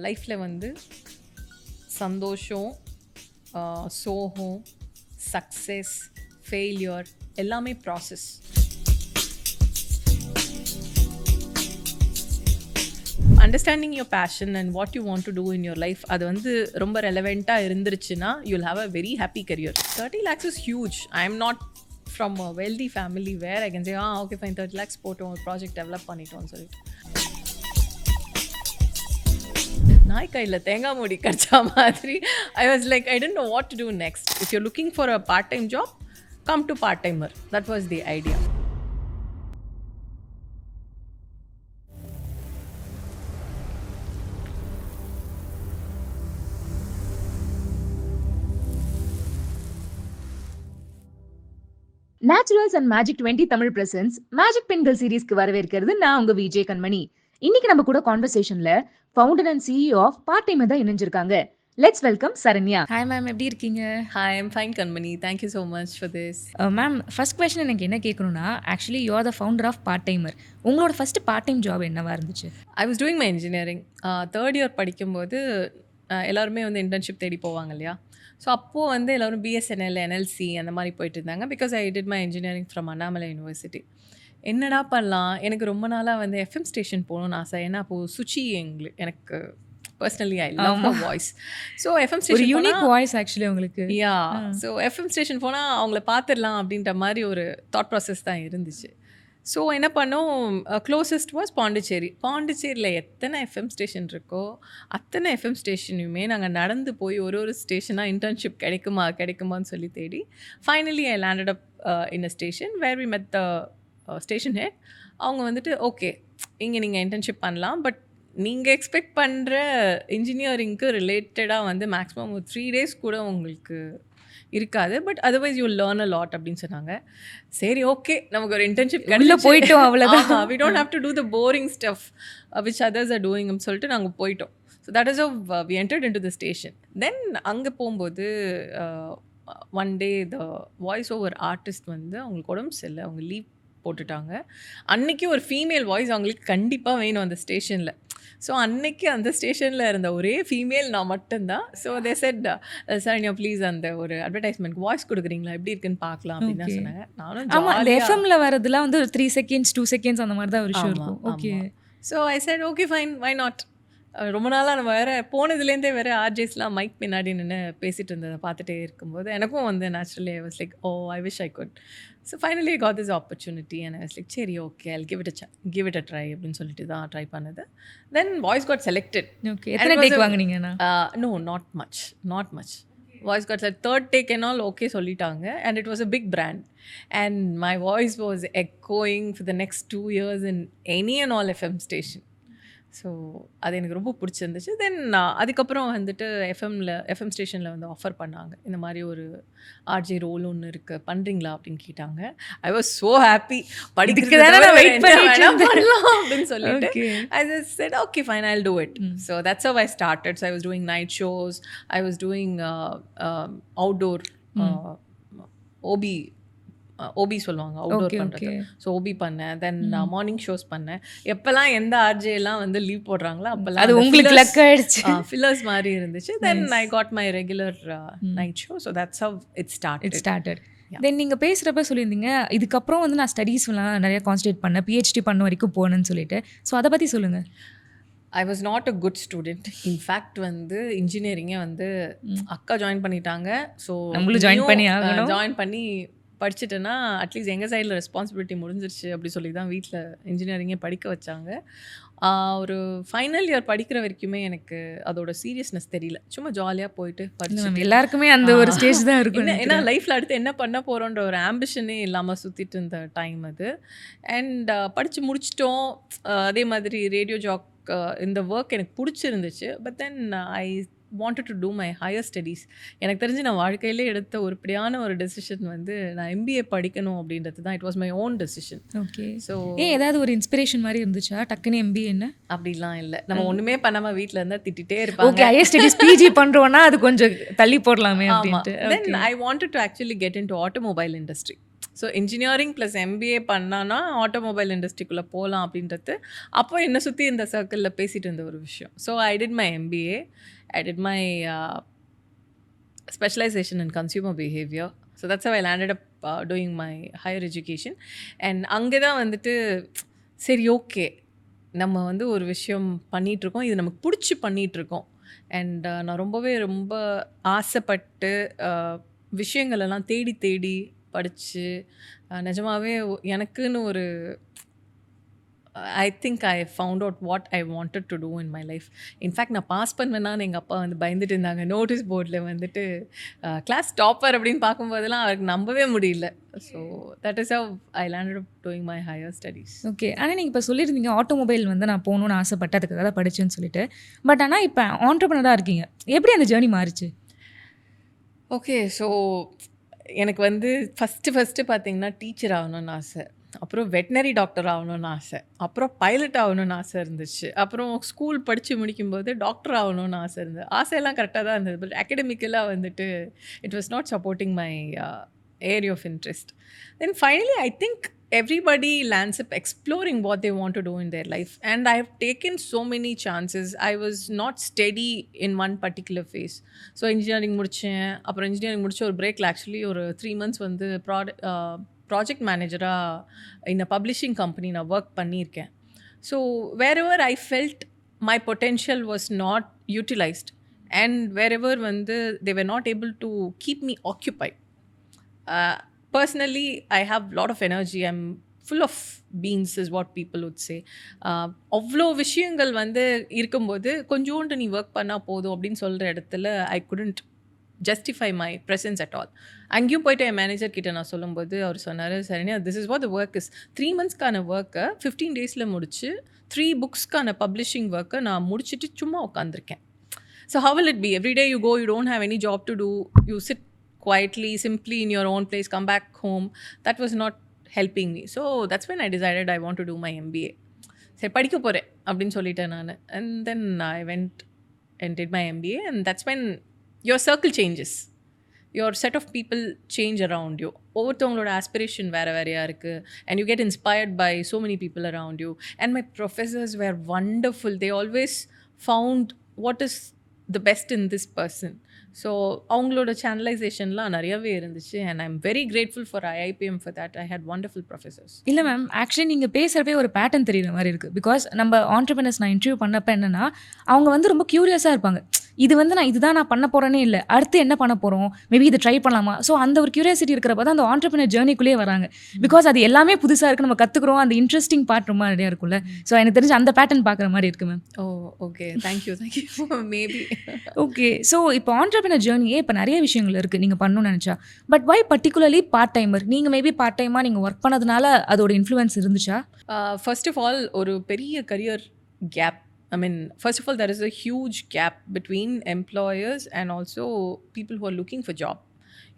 லைஃப்பில் வந்து சந்தோஷம், சோகம், சக்ஸஸ், ஃபெயிலியர் எல்லாமே process. Understanding your passion and what you want to do in your life அது வந்து ரொம்ப ரெலவெண்ட்டாக இருந்துருச்சுன்னா you'll have a very happy career. 30 lakhs is huge. I am not from a wealthy family where I can say okay fine 30 lakhs போட்டோம், ஒரு project develop பண்ணிட்டோம்னு சொல்லிட்டு. நாய் கையில் தேங்காய் மூடி கடிச்சா மாதிரி I was like I don't know what to do next. If you're looking for a part time job, come to part timer. That was the idea. Naturals and magic 20 Tamil presents magic பெண்கள் சீரீஸ்க்கு வரவேற்கிறது நான் உங்க விஜய் கண்மணி. இன்னைக்கு நம்ம கூட கான்வர்சேஷன்ல founder and CEO of part timer தான் இணைஞ்சிருக்காங்க. Let's welcome Saranya. Hi ma'am, எப்படி இருக்கீங்க? Hi, I'm fine Kanmani. Thank you so much for this. Ma'am, first question எனக்கு என்ன கேட்கணும்னா, actually you are the founder of part timer. உங்களோட ஃபர்ஸ்ட் பார்ட் டைம் ஜாப் என்னவா இருந்துச்சு? I was doing my engineering. Third year படிக்கும்போது எல்லாருமே வந்து இன்டர்ன்ஷிப் தேடி போவாங்க இல்லையா. ஸோ அப்போது வந்து எல்லோரும் பிஎஸ்என்எல், என்எல்சி அந்த மாதிரி போயிட்டு இருந்தாங்க. Because I did my engineering from Annamalai university. என்னடா பண்ணலாம், எனக்கு ரொம்ப நாளாக வந்து எஃப்எம் ஸ்டேஷன் போகணும்னு ஆசை. ஏன்னா அப்போது சுச்சி எனக்கு personally I love the voice. So FM station unique voice actually உங்களுக்கு. யா, ஸோ எஃப்எம் ஸ்டேஷன் போனால் அவங்கள பார்த்துடலாம் அப்படின்ற மாதிரி ஒரு தாட் ப்ராசஸ் தான் இருந்துச்சு. ஸோ என்ன பண்ணோம், க்ளோசஸ்ட் வாஸ் பாண்டிச்சேரி. பாண்டிச்சேரியில் எத்தனை எஃப்எம் ஸ்டேஷன் இருக்கோ அத்தனை எஃப்எம் ஸ்டேஷனையுமே நாங்கள் நடந்து போய் ஒரு ஸ்டேஷனாக இன்டர்ன்ஷிப் கிடைக்குமான்னு சொல்லி தேடி finally I landed up in a station where we met the station head. அவங்க வந்துட்டு ஓகே, இங்கே நீங்கள் இன்டர்ன்ஷிப் பண்ணலாம், பட் நீங்கள் எக்ஸ்பெக்ட் பண்ணுற இன்ஜினியரிங்க்கு ரிலேட்டடாக வந்து மேக்ஸிமம் ஒரு 3 days கூட உங்களுக்கு இருக்காது, but otherwise you learn a lot அப்படின்னு சொன்னாங்க. சரி, ஓகே, நமக்கு ஒரு இன்டர்ன்ஷிப் உள்ள போயிட்டோம், அவ்வளோதான். We don't have to do the boring stuff which others are டூயிங்னு சொல்லிட்டு நாங்கள் போயிட்டோம். So that is we entered in to the station. Then அங்கே போகும்போது one day the voice over artist வந்து அவங்களுக்கு உடம்பு சரியில்லை, அவங்க லீவ் போட்டுட்டாங்க. அன்றைக்கி ஒரு ஃபீமேல் வாய்ஸ் அவங்களுக்கு கண்டிப்பாக வேணும் அந்த ஸ்டேஷனில். ஸோ அன்னைக்கு அந்த ஸ்டேஷனில் இருந்த ஒரே ஃபீமேல் நான் மட்டும்தான். So they said Saranya please அந்த ஒரு அட்வர்டைஸ்மெண்ட் வாய்ஸ் கொடுக்குறீங்களா, எப்படி இருக்குன்னு பார்க்கலாம் அப்படின்னு தான் சொன்னாங்க. நானும் ஆமாம், அந்த எஃப்எம்ல வரதுலாம் வந்து 3 seconds 2 seconds அந்த மாதிரி தான் ஒரு ஷோ இருக்கும். Okay, so I said okay fine, why not. ரொம்ப நாளாக நம்ம வேறு போனதுலேருந்தே வேறு ஆர்ஜேஸ்லாம் மைக் பின்னாடி நின்று பேசிகிட்டு இருந்ததை பார்த்துட்டே இருக்கும்போது எனக்கும் வந்து naturally I was like I wish I could. So finally got this opportunity and I was like சரி okay, I give it a try அப்படின்னு சொல்லிட்டு தான் ட்ரை பண்ணது. Then voice got selected. Okay, எத்தனை டேக் வாங்குனீங்கண்ணா? No, not much. Voice got set third take and all okay சொல்லிட்டாங்க. And it was a big brand and my voice was எக்கோயிங் for the next 2 years in any and all FM station. So அது எனக்கு ரொம்ப பிடிச்சிருந்துச்சு. தென் அதுக்கப்புறம் வந்துட்டு FM ஸ்டேஷனில் வந்து ஆஃபர் பண்ணாங்க, இந்த மாதிரி ஒரு ஆர்ஜே ரோல் ஒன்று இருக்குது, பண்ணுறீங்களா அப்படின்னு கேட்டாங்க. I was so happy. பண்ணலாம் அப்படின்னு சொல்லிட்டு I just said okay fine, I will do it. So that's how I started. So I was doing night shows, I was doing outdoor OB சொல்லுவாங்க, outdoor பண்ணுறது. ஸோ ஓபி பண்ணேன். Then morning shows பண்ணேன். எப்போல்லாம் எந்த RJ எல்லாம் வந்து leave போடுறாங்களோ அப்போல்லாம் அது உங்களுக்கு லக் ஆயிடுச்சு, ஃபில்லர்ஸ் மாதிரி இருந்துச்சு. Then I got my regular night show. So that's how it started. Then நீங்கள் பேசுகிறப்ப சொல்லியிருந்தீங்க, இதுக்கப்புறம் வந்து நான் ஸ்டடீஸ்லாம் நிறைய கான்சன்ட்ரேட் பண்ணேன், பிஹெச்டி பண்ண வரைக்கும் போகணுன்னு சொல்லிட்டு. ஸோ அதை பற்றி சொல்லுங்கள். I was not a good student. In fact வந்து இன்ஜினியரிங்கே வந்து அக்கா ஜாயின் பண்ணிட்டாங்க. ஸோ நம்மளும் ஜாயின் பண்ணி படிச்சுட்டேன்னா அட்லீஸ்ட் எங்கள் சைடில் ரெஸ்பான்சிபிலிட்டி முடிஞ்சிருச்சு அப்படி சொல்லி தான் வீட்டில் இன்ஜினியரிங்கே படிக்க வச்சாங்க. ஒரு ஃபைனல் இயர் படிக்கிற வரைக்குமே எனக்கு அதோட சீரியஸ்னஸ் தெரியல. சும்மா ஜாலியாக போயிட்டு படிச்சு எல்லாருக்குமே அந்த ஒரு ஸ்டேஜ் தான் இருக்கும். ஏன்னா லைஃப்பில் அடுத்து என்ன பண்ண போகிறோன்ற ஒரு ஆம்பிஷனே இல்லாமல் சுற்றிட்டு இருந்த டைம் அது. அண்ட் படித்து முடிச்சிட்டோம். அதே மாதிரி ரேடியோ ஜாக் இந்த ஒர்க் எனக்கு பிடிச்சிருந்துச்சு. But then I wanted to do my higher studies. எனக்கு தெரிஞ்சு நான் வாழ்க்கையிலே எடுத்த ஒருபடியான ஒரு டெசிஷன் வந்து நான் எம்பிஏ படிக்கணும் அப்படின்றது தான். It was my own decision. Okay, so ஏதாவது ஒரு இன்ஸ்பிரேஷன் மாதிரி இருந்துச்சா டக்குன்னு எம்பிஏ? என்ன அப்படிலாம் இல்லை, நம்ம ஒன்றுமே பண்ணாமல் வீட்டில் இருந்தால் திட்டிகிட்டே இருப்பாங்க. ஓகே, ஹையர் ஸ்டடீஸ் பிஜி பண்ணுறோன்னா அது கொஞ்சம் தள்ளி போடலாமே அப்படின்ட்டு. Then I wanted to actually get in to automobile industry. So engineering plus MBA பண்ணான்னா ஆட்டோமொபைல் இண்டஸ்ட்ரிக்குள்ளே போகலாம் அப்படின்றது அப்போ என்னை சுற்றி இந்த சர்க்கிளில் பேசிகிட்டு இருந்த ஒரு விஷயம். So I did my MBA, I did my specialization in consumer behavior. So that's how I landed up doing my higher education. And அங்கே தான் வந்துட்டு சரி ஓகே நம்ம வந்து ஒரு விஷயம் பண்ணிகிட்ருக்கோம், இது நமக்கு பிடிச்சி பண்ணிகிட்ருக்கோம். அண்ட் நான் ரொம்ப ஆசைப்பட்டு விஷயங்களெல்லாம் தேடி தேடி படித்து நிஜமாகவே எனக்குன்னு ஒரு I think I found out what I wanted to do in my life. In fact நான் பாஸ் பண்ணுவேன்னான்னு எங்கள் அப்பா வந்து பயந்துட்டு இருந்தாங்க. நோட்டீஸ் போர்டில் வந்துட்டு கிளாஸ் டாப்பர் அப்படின்னு பார்க்கும்போதெல்லாம் அவருக்கு நம்பவே முடியல. So that is how I landed up doing my higher studies. Okay. ஆனால் நீங்கள் இப்போ சொல்லியிருந்தீங்க ஆட்டோமொபைல் வந்து நான் போகணுன்னு ஆசைப்பட்டு அதுக்காக தான் படித்தேன்னு சொல்லிட்டு. பட் ஆனால் இப்போ ஆண்டர்ப்ரனராக இருக்கீங்க, எப்படி அந்த ஜேர்னி மாறிச்சு? ஓகே. ஸோ எனக்கு வந்து ஃபஸ்ட்டு பார்த்தீங்கன்னா டீச்சர் ஆகணும்னு ஆசை, அப்புறம் வெட்டினரி டாக்டர் ஆகணும்னு ஆசை, அப்புறம் பைலட் ஆகணும்னு ஆசை இருந்துச்சு, அப்புறம் ஸ்கூல் படித்து முடிக்கும்போது டாக்டர் ஆகணும்னு ஆசை இருந்தது. ஆசையெல்லாம் கரெக்டாக தான் இருந்தது. பட் அகடமிக்கலாக வந்துட்டு it was not supporting my area of interest. Then finally I think everybody lands up exploring what they want to do in their life, and I have taken so many chances. I was not steady in one particular phase. So engineering முடிச்சேன், அப்புறம் engineering முடிச்ச ஒரு பிரேக்கில் actually ஒரு 3 months வந்து project மேனேஜராக in a publishing company நான் work பண்ணியிருக்கேன். So wherever I felt my potential was not utilised and wherever வந்து they were not able to keep me occupied. Personally, I have a lot of energy. I'm full of beans is what people would say. அவ்வளோ விஷயங்கள் வந்து இருக்கும்போது கொஞ்சோண்டு நீ work பண்ணால் போதும் அப்படின்னு சொல்கிற இடத்துல I couldn't justify my presence at all. அங்கேயும் போய்ட்டு என் மேனேஜர் கிட்ட நான் சொல்லும்போது அவர் சொன்னார், சரிண்ணா this is what the work is. 3 monthsக்கான ஒர்க்கை 15 daysல முடிச்சு 3 booksக்கான பப்ளிஷிங் ஒர்க்கை நான் முடிச்சுட்டு சும்மா உட்காந்துருக்கேன். So how will it be? Every day you go, you don't have any job to do, you sit quietly, simply in your own place, come back home. That was not helping me. So that's when I decided I want to do my MBA. சரி படிக்க போகிறேன் அப்படின்னு சொல்லிட்டேன் நான். And then I went and did my MBA, and that's when your circle changes. Your set of people change around you. ஒவ்வொருத்தவங்களோட aspiration வேறு வேறையாக இருக்குது, and you get inspired by so many people around you. And my professors were wonderful. They always found what is the best in this person. So அவங்களோட சேனலைசேஷன்லாம் நிறையவே இருந்துச்சு. And I am very grateful for IIPM for that. I had wonderful professors. இல்லை ma'am, actually நீங்கள் பேசுகிறப்பே ஒரு pattern தெரியுற மாதிரி இருக்குது. பிகாஸ் நம்ம ஆண்டர்ப்ரனர்ஸ் நான் இன்டர்வியூ பண்ணப்போ என்னென்னா அவங்க வந்து ரொம்ப க்யூரியஸாக இருப்பாங்க. இது வந்து நான் இதுதான் நான் பண்ண போகிறேனே இல்லை, அடுத்து என்ன பண்ண போகிறோம், மேபி இதை ட்ரை பண்ணலாமா. ஸோ அந்த ஒரு க்யூரியாசிட்டி இருக்கிறப்ப தான் அந்த ஆண்டர்ப்ரனர் ஜேர்னிக்குள்ளேயே வராங்க. பிகாஸ் அது எல்லாமே புதுசாக இருக்குது, நம்ம கற்றுக்குறோம், அந்த இன்ட்ரெஸ்டிங் பார்ட் ரொம்ப நிறையா இருக்கும்ல. ஸோ எனக்கு தெரிஞ்சு அந்த பேட்டர்ன் பார்க்குற மாதிரி இருக்குது ma'am. Oh okay, thank you maybe. Okay. So இப்போ ஆண்டர்ப்ரனர் ஜேர்னியே இப்போ நிறைய விஷயங்கள் இருக்குது நீங்கள் பண்ணணும்னு நினச்சா. But why particularly part timer? நீங்கள் மேபி பார்ட் டைமாக நீங்கள் ஒர்க் பண்ணதுனால அதோட இன்ஃப்ளூயன்ஸ் இருந்துச்சா? ஃபர்ஸ்ட் ஆஃப் ஆல் ஒரு பெரிய career gap. I mean, first of all, there is a huge gap between employers and also people who are looking for job.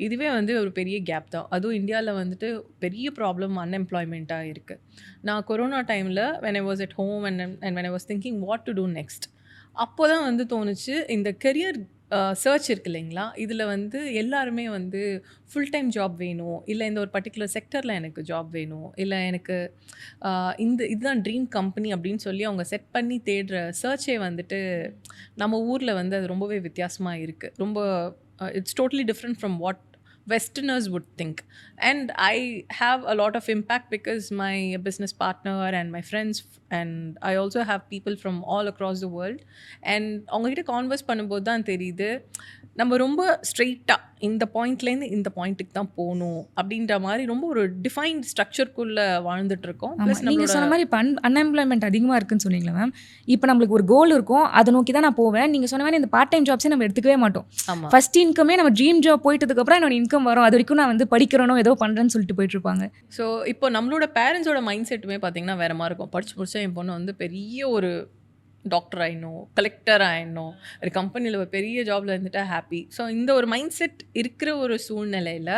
இதுவே வந்து ஒரு பெரிய கேப் தான். அதுவும் இந்தியாவில் வந்துட்டு பெரிய ப்ராப்ளம் அன்எம்ப்ளாய்மெண்ட்டாக இருக்குது. நான் கொரோனா டைமில் when I was at home and when I was thinking what to do next, அப்போ தான் வந்து தோணுச்சு இந்த கெரியர் சர்ச் இருக்கு இல்லைங்களா, இதில் வந்து எல்லாருமே வந்து ஃபுல் டைம் ஜாப் வேணும், இல்லை இந்த ஒரு பர்டிகுலர் செக்டரில் எனக்கு ஜாப் வேணும், இல்லை எனக்கு இதுதான் ட்ரீம் கம்பெனி அப்படின்னு சொல்லி அவங்க செட் பண்ணி தேடுற சர்ச்சே வந்துட்டு நம்ம ஊரில் வந்து அது ரொம்பவே வித்தியாசமாக இருக்குது. ரொம்ப it's totally different from what Westerners would think. And I have a lot of impact because my business partner and my friends, and I also have people from all across the world. And அவங்ககிட்ட converse பண்ணும்போது தான் தெரியுது நம்ம ரொம்ப ஸ்ட்ரெயிட்டாக இந்த பாயிண்ட்லேருந்து இந்த பாயிண்ட்டுக்கு தான் போகணும் அப்படின்ற மாதிரி ரொம்ப ஒரு டிஃபைன்ட் ஸ்ட்ரக்சர்க்குள்ளே வாழ்ந்துட்டுருக்கோம். நீங்கள் சொன்ன மாதிரி இப்போ அன்எம்ப்ளாய்மெண்ட் அதிகமாக இருக்குன்னு சொன்னீங்களா மேம். இப்போ நம்மளுக்கு ஒரு கோல் இருக்கும், அதை நோக்கி தான் நான் போவேன். நீங்கள் சொன்ன மாதிரி இந்த பார்ட் டைம் ஜாப்ஸே நம்ம எடுத்துக்கவே மாட்டோம். ஃபர்ஸ்ட் இன்கமே நம்ம ட்ரீம் ஜாப் போயிட்டதுக்கப்புறம் என்னோட இன்கம் வரும், அது வரைக்கும் நான் வந்து படிக்கிறனோ ஏதோ பண்ணுறேன்னு சொல்லிட்டு போயிட்டு இருப்பாங்க. ஸோ இப்போ நம்மளோட பேரண்ட்ஸோட மைண்ட் செட்டுமே பார்த்தீங்கன்னா வேறு மாதிரி இருக்கும். படிச்சு முடிச்சா என் பொண்ணு வந்து பெரிய ஒரு டாக்டர் ஆகிடணும், கலெக்டர் ஆகிடணும், ஒரு கம்பெனியில் ஒரு பெரிய ஜாபில் இருந்துட்டா ஹாப்பி. ஸோ இந்த ஒரு மைண்ட் செட் இருக்கிற ஒரு சூழ்நிலையில்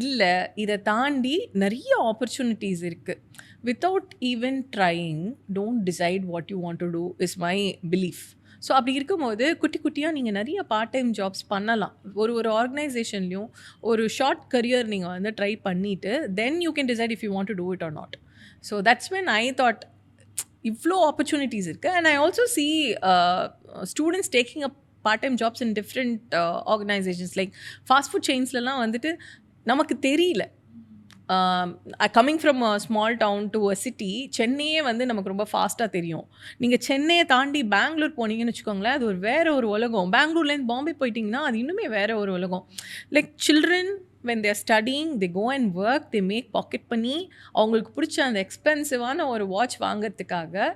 இல்லை, இதை தாண்டி நிறைய ஆப்பர்ச்சுனிட்டிஸ் இருக்குது. Without even trying, don't decide what you want to do is my belief. So அப்படி இருக்கும்போது குட்டி குட்டியாக நீங்கள் நிறைய பார்ட் டைம் ஜாப்ஸ் பண்ணலாம். ஒரு ஒரு ஆர்கனைசேஷன்லேயும் ஒரு ஷார்ட் கரியர் நீங்கள் வந்து ட்ரை பண்ணிவிட்டு then you can decide if you want to do it or not. So that's when I thought இவ்வளோ ஆப்பர்ச்சுனிட்டிஸ் இருக்குது. And I also see students taking up part time jobs in different organisations like fast food செயின்ஸ்லலாம் வந்துட்டு நமக்கு தெரியல. Coming from a small town to a city, சென்னையே வந்து நமக்கு ரொம்ப ஃபாஸ்ட்டாக தெரியும். நீங்கள் சென்னையை தாண்டி பெங்களூர் போனீங்கன்னு வச்சுக்கோங்களேன், அது ஒரு வேறு ஒரு உலகம். பெங்களூர்லேருந்து பாம்பே போயிட்டிங்கன்னா அது இன்னுமே வேறு ஒரு உலகம். Like children when they are studying, they go and work, they make pocket money. அவங்களுக்கு பிடிச்ச அந்த எக்ஸ்பென்சிவான ஒரு வாட்ச் வாங்கிறதுக்காக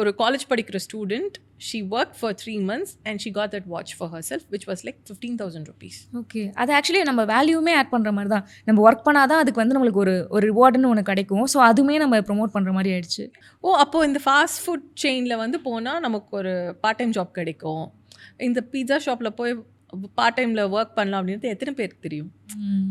ஒரு காலேஜ் படிக்கிற student, she worked for 3 months and she got that watch for herself which was like 15,000 rupees. Okay. அது actually நம்ம வேல்யூமே add பண்ணுற மாதிரி தான். நம்ம ஒர்க் பண்ணாதான் அதுக்கு வந்து நம்மளுக்கு ஒரு ரிவார்டுன்னு ஒன்று கிடைக்கும். ஸோ அதுவுமே நம்ம ப்ரொமோட் பண்ணுற மாதிரி ஆயிடுச்சு. அப்போது இந்த ஃபாஸ்ட் ஃபுட் செயினில் வந்து போனால் நமக்கு ஒரு பார்ட் டைம் ஜாப் கிடைக்கும். இந்த பீட்சா ஷாப்பில் போய் பார்ட் டைமில் ஒர்க் பண்ணலாம் அப்படின்றது எத்தனை பேருக்கு தெரியும்?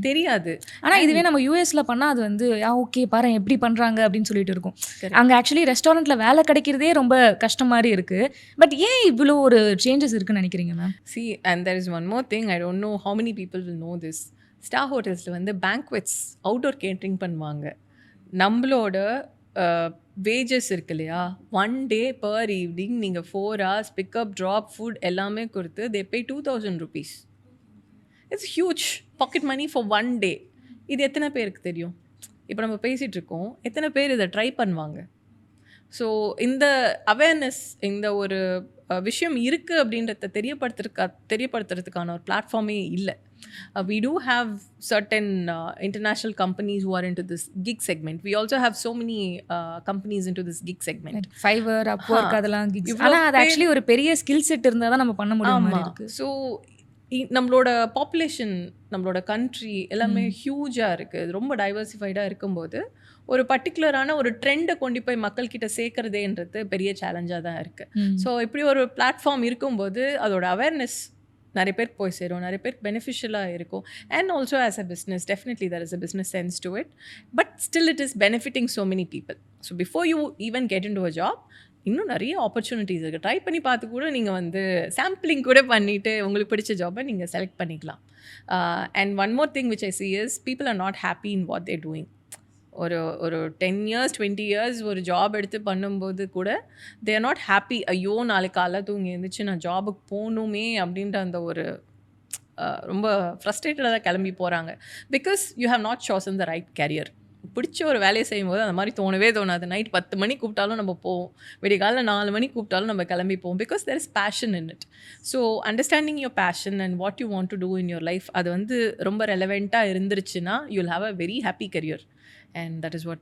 தெரியாது. ஆனால் இதுவே நம்ம யூஎஸ்ல பண்ணால் அது வந்து ஓகே பாரு எப்படி பண்ணுறாங்க அப்படின்னு சொல்லிட்டு இருக்கும். அங்கே ஆக்சுவலி ரெஸ்டாரண்ட்டில் வேலை கிடைக்கிறதே ரொம்ப கஷ்டம் மாதிரி இருக்குது. பட் ஏன் இவ்வளோ ஒரு சேஞ்சஸ் இருக்குன்னு நினைக்கிறீங்க ma'am? See, and there is one more thing, I don't know how many people will know this. Star ஹோட்டல்ஸில் வந்து பேங்க்வெட்ஸ் அவுட்டோர் கேட்ரிங் பண்ணுவாங்க. நம்மளோட வேஜஸ் இருக்கு இல்லையா, 1 day per evening நீங்கள் 4 hours பிக்கப் ட்ராப் ஃபுட் எல்லாமே கொடுத்து they pay 2,000 rupees. It's huge pocket money for 1 day. இது எத்தனை பேருக்கு தெரியும்? இப்போ நம்ம பேசிகிட்டு இருக்கோம், எத்தனை பேர் இதை ட்ரை பண்ணுவாங்க? ஸோ இந்த அவேர்னஸ், இந்த ஒரு விஷயம் இருக்குது அப்படின்றத தெரியப்படுத்துறதுக்கான ஒரு பிளாட்ஃபார்மே இல்லை. We do have certain international companies who are into this gig segment. We also have so many companies into this gig segment. Fiverr, Upwork அதெல்லாம் gigs. ஆனா அது ஆக்சுவலி ஒரு பெரிய ஸ்கில் செட் இருந்தா தான் நம்ம பண்ண முடியும் மாதிரி இருக்கு. ஸோ நம்மளோட பாப்புலேஷன், நம்மளோட கண்ட்ரி எல்லாமே ஹியூஜாக இருக்குது, ரொம்ப டைவர்சிஃபைடாக இருக்கும்போது ஒரு பர்டிகுலரான ஒரு ட்ரெண்டை கொண்டு போய் மக்கள்கிட்ட சேர்க்கறதேன்றது பெரிய சேலஞ்சாக தான் இருக்குது. ஸோ இப்படி ஒரு பிளாட்ஃபார்ம் இருக்கும்போது அதோட அவேர்னஸ் நிறைய பேருக்கு போய் சேரும், நிறைய பேருக்கு பெனிஃபிஷியலாக இருக்கும். And also as a business, definitely there is a business sense to it, but still it is benefiting so many people. So before you even get into a job, இன்னும் நிறைய ஆப்பர்ச்சுனிட்டிஸ் இருக்குது. ட்ரை பண்ணி பார்த்து கூட நீங்கள் வந்து sampling கூட பண்ணிவிட்டு உங்களுக்கு பிடிச்ச ஜாபை நீங்கள் செலக்ட் பண்ணிக்கலாம். And one more thing which I see is people are not happy in what they're doing. ஒரு 10 years 20 years ஒரு ஜாப் எடுத்து பண்ணும்போது கூட தே ஆர் நாட் ஹாப்பி. ஐயோ நாளைக்கு காலைல தூங்கி எழுந்திரிச்சு நான் ஜாபுக்கு போகணுமே அப்படின்ற அந்த ஒரு ரொம்ப ஃப்ரஸ்ட்ரேட்டடாக தான் கிளம்பி போகிறாங்க. Because you have not chosen the right career. பிடிச்ச ஒரு வேலையை செய்யும்போது அந்த மாதிரி தோணவே தோணாது. நைட் 10 மணி கூப்பிட்டாலும் நம்ம போவோம், விடிய காலையில் 4 மணி கூப்பிட்டாலும் நம்ம கிளம்பி போவோம். Because there is passion in it. So understanding your passion and what you want to do in your life, அது வந்து ரொம்ப ரெலவெண்ட்டாக இருந்துருச்சுன்னா you will have a very happy career. And that is what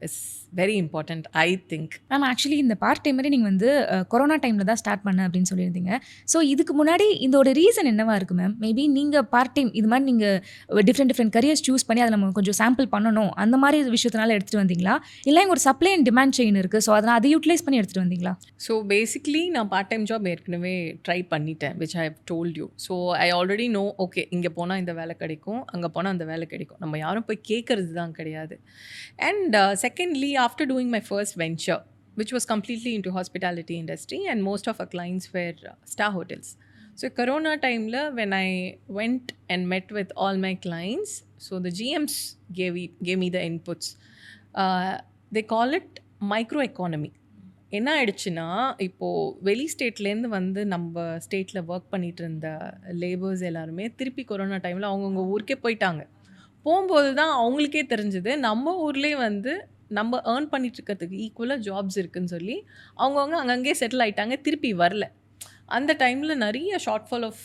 is very important, I think. Ma'am actually இந்த part டைமரே நீங்கள் வந்து corona டைமில் தான் ஸ்டார்ட் பண்ண அப்படின்னு சொல்லியிருந்தீங்க. ஸோ இதுக்கு முன்னாடி இதோட ரீசன் என்னவா இருக்குது மேம்? மேபி நீங்கள் பார்ட் டைம் இது மாதிரி நீங்கள் டிஃப்ரெண்ட் கரியர்ஸ் சூஸ் பண்ணி அதை நம்ம கொஞ்சம் சாம்பிள் பண்ணணும் அந்த மாதிரி விஷயத்தினால எடுத்துகிட்டு வந்தீங்களா, இல்லை ஒரு சப்ளை அண்ட் டிமாண்ட் செயின் இருக்குது ஸோ அதனால் அதை யூட்டிலைஸ் பண்ணி எடுத்துகிட்டு வந்தீங்களா? ஸோ பேசிக்லி நான் பார்ட் டைம் ஜாப் ஏற்கனவே ட்ரை பண்ணிட்டேன், which I have told you. So I already know, okay இங்கே போனால் இந்த வேலை கிடைக்கும், அங்கே போனால் அந்த வேலை கிடைக்கும், நம்ம யாரும் போய் கேட்கறது தான் கிடையாது. And secondly, after doing my first venture, which was completely into hospitality industry and most of our clients were star hotels. So corona time la when I went and met with all my clients, so the GMs gave me the inputs. They call it micro economy. என்ன ஆயிடுச்சுன்னா, இப்போது வெளி ஸ்டேட்லேருந்து வந்து நம்ம ஸ்டேட்டில் work பண்ணிகிட்டு இருந்த labours எல்லாருமே திருப்பி கொரோனா டைமில் அவங்கவுங்க ஊருக்கே போயிட்டாங்க. போகும்போது தான் அவங்களுக்கே தெரிஞ்சது நம்ம ஊர்லேயே வந்து நம்ம ஏர்ன் பண்ணிட்டு இருக்கிறதுக்கு ஈக்குவலாக ஜாப்ஸ் இருக்குன்னு சொல்லி அவங்கவுங்க அங்கங்கே செட்டில் ஆகிட்டாங்க, திருப்பி வரல. அந்த டைமில் நிறைய ஷார்ட்ஃபால் ஆஃப்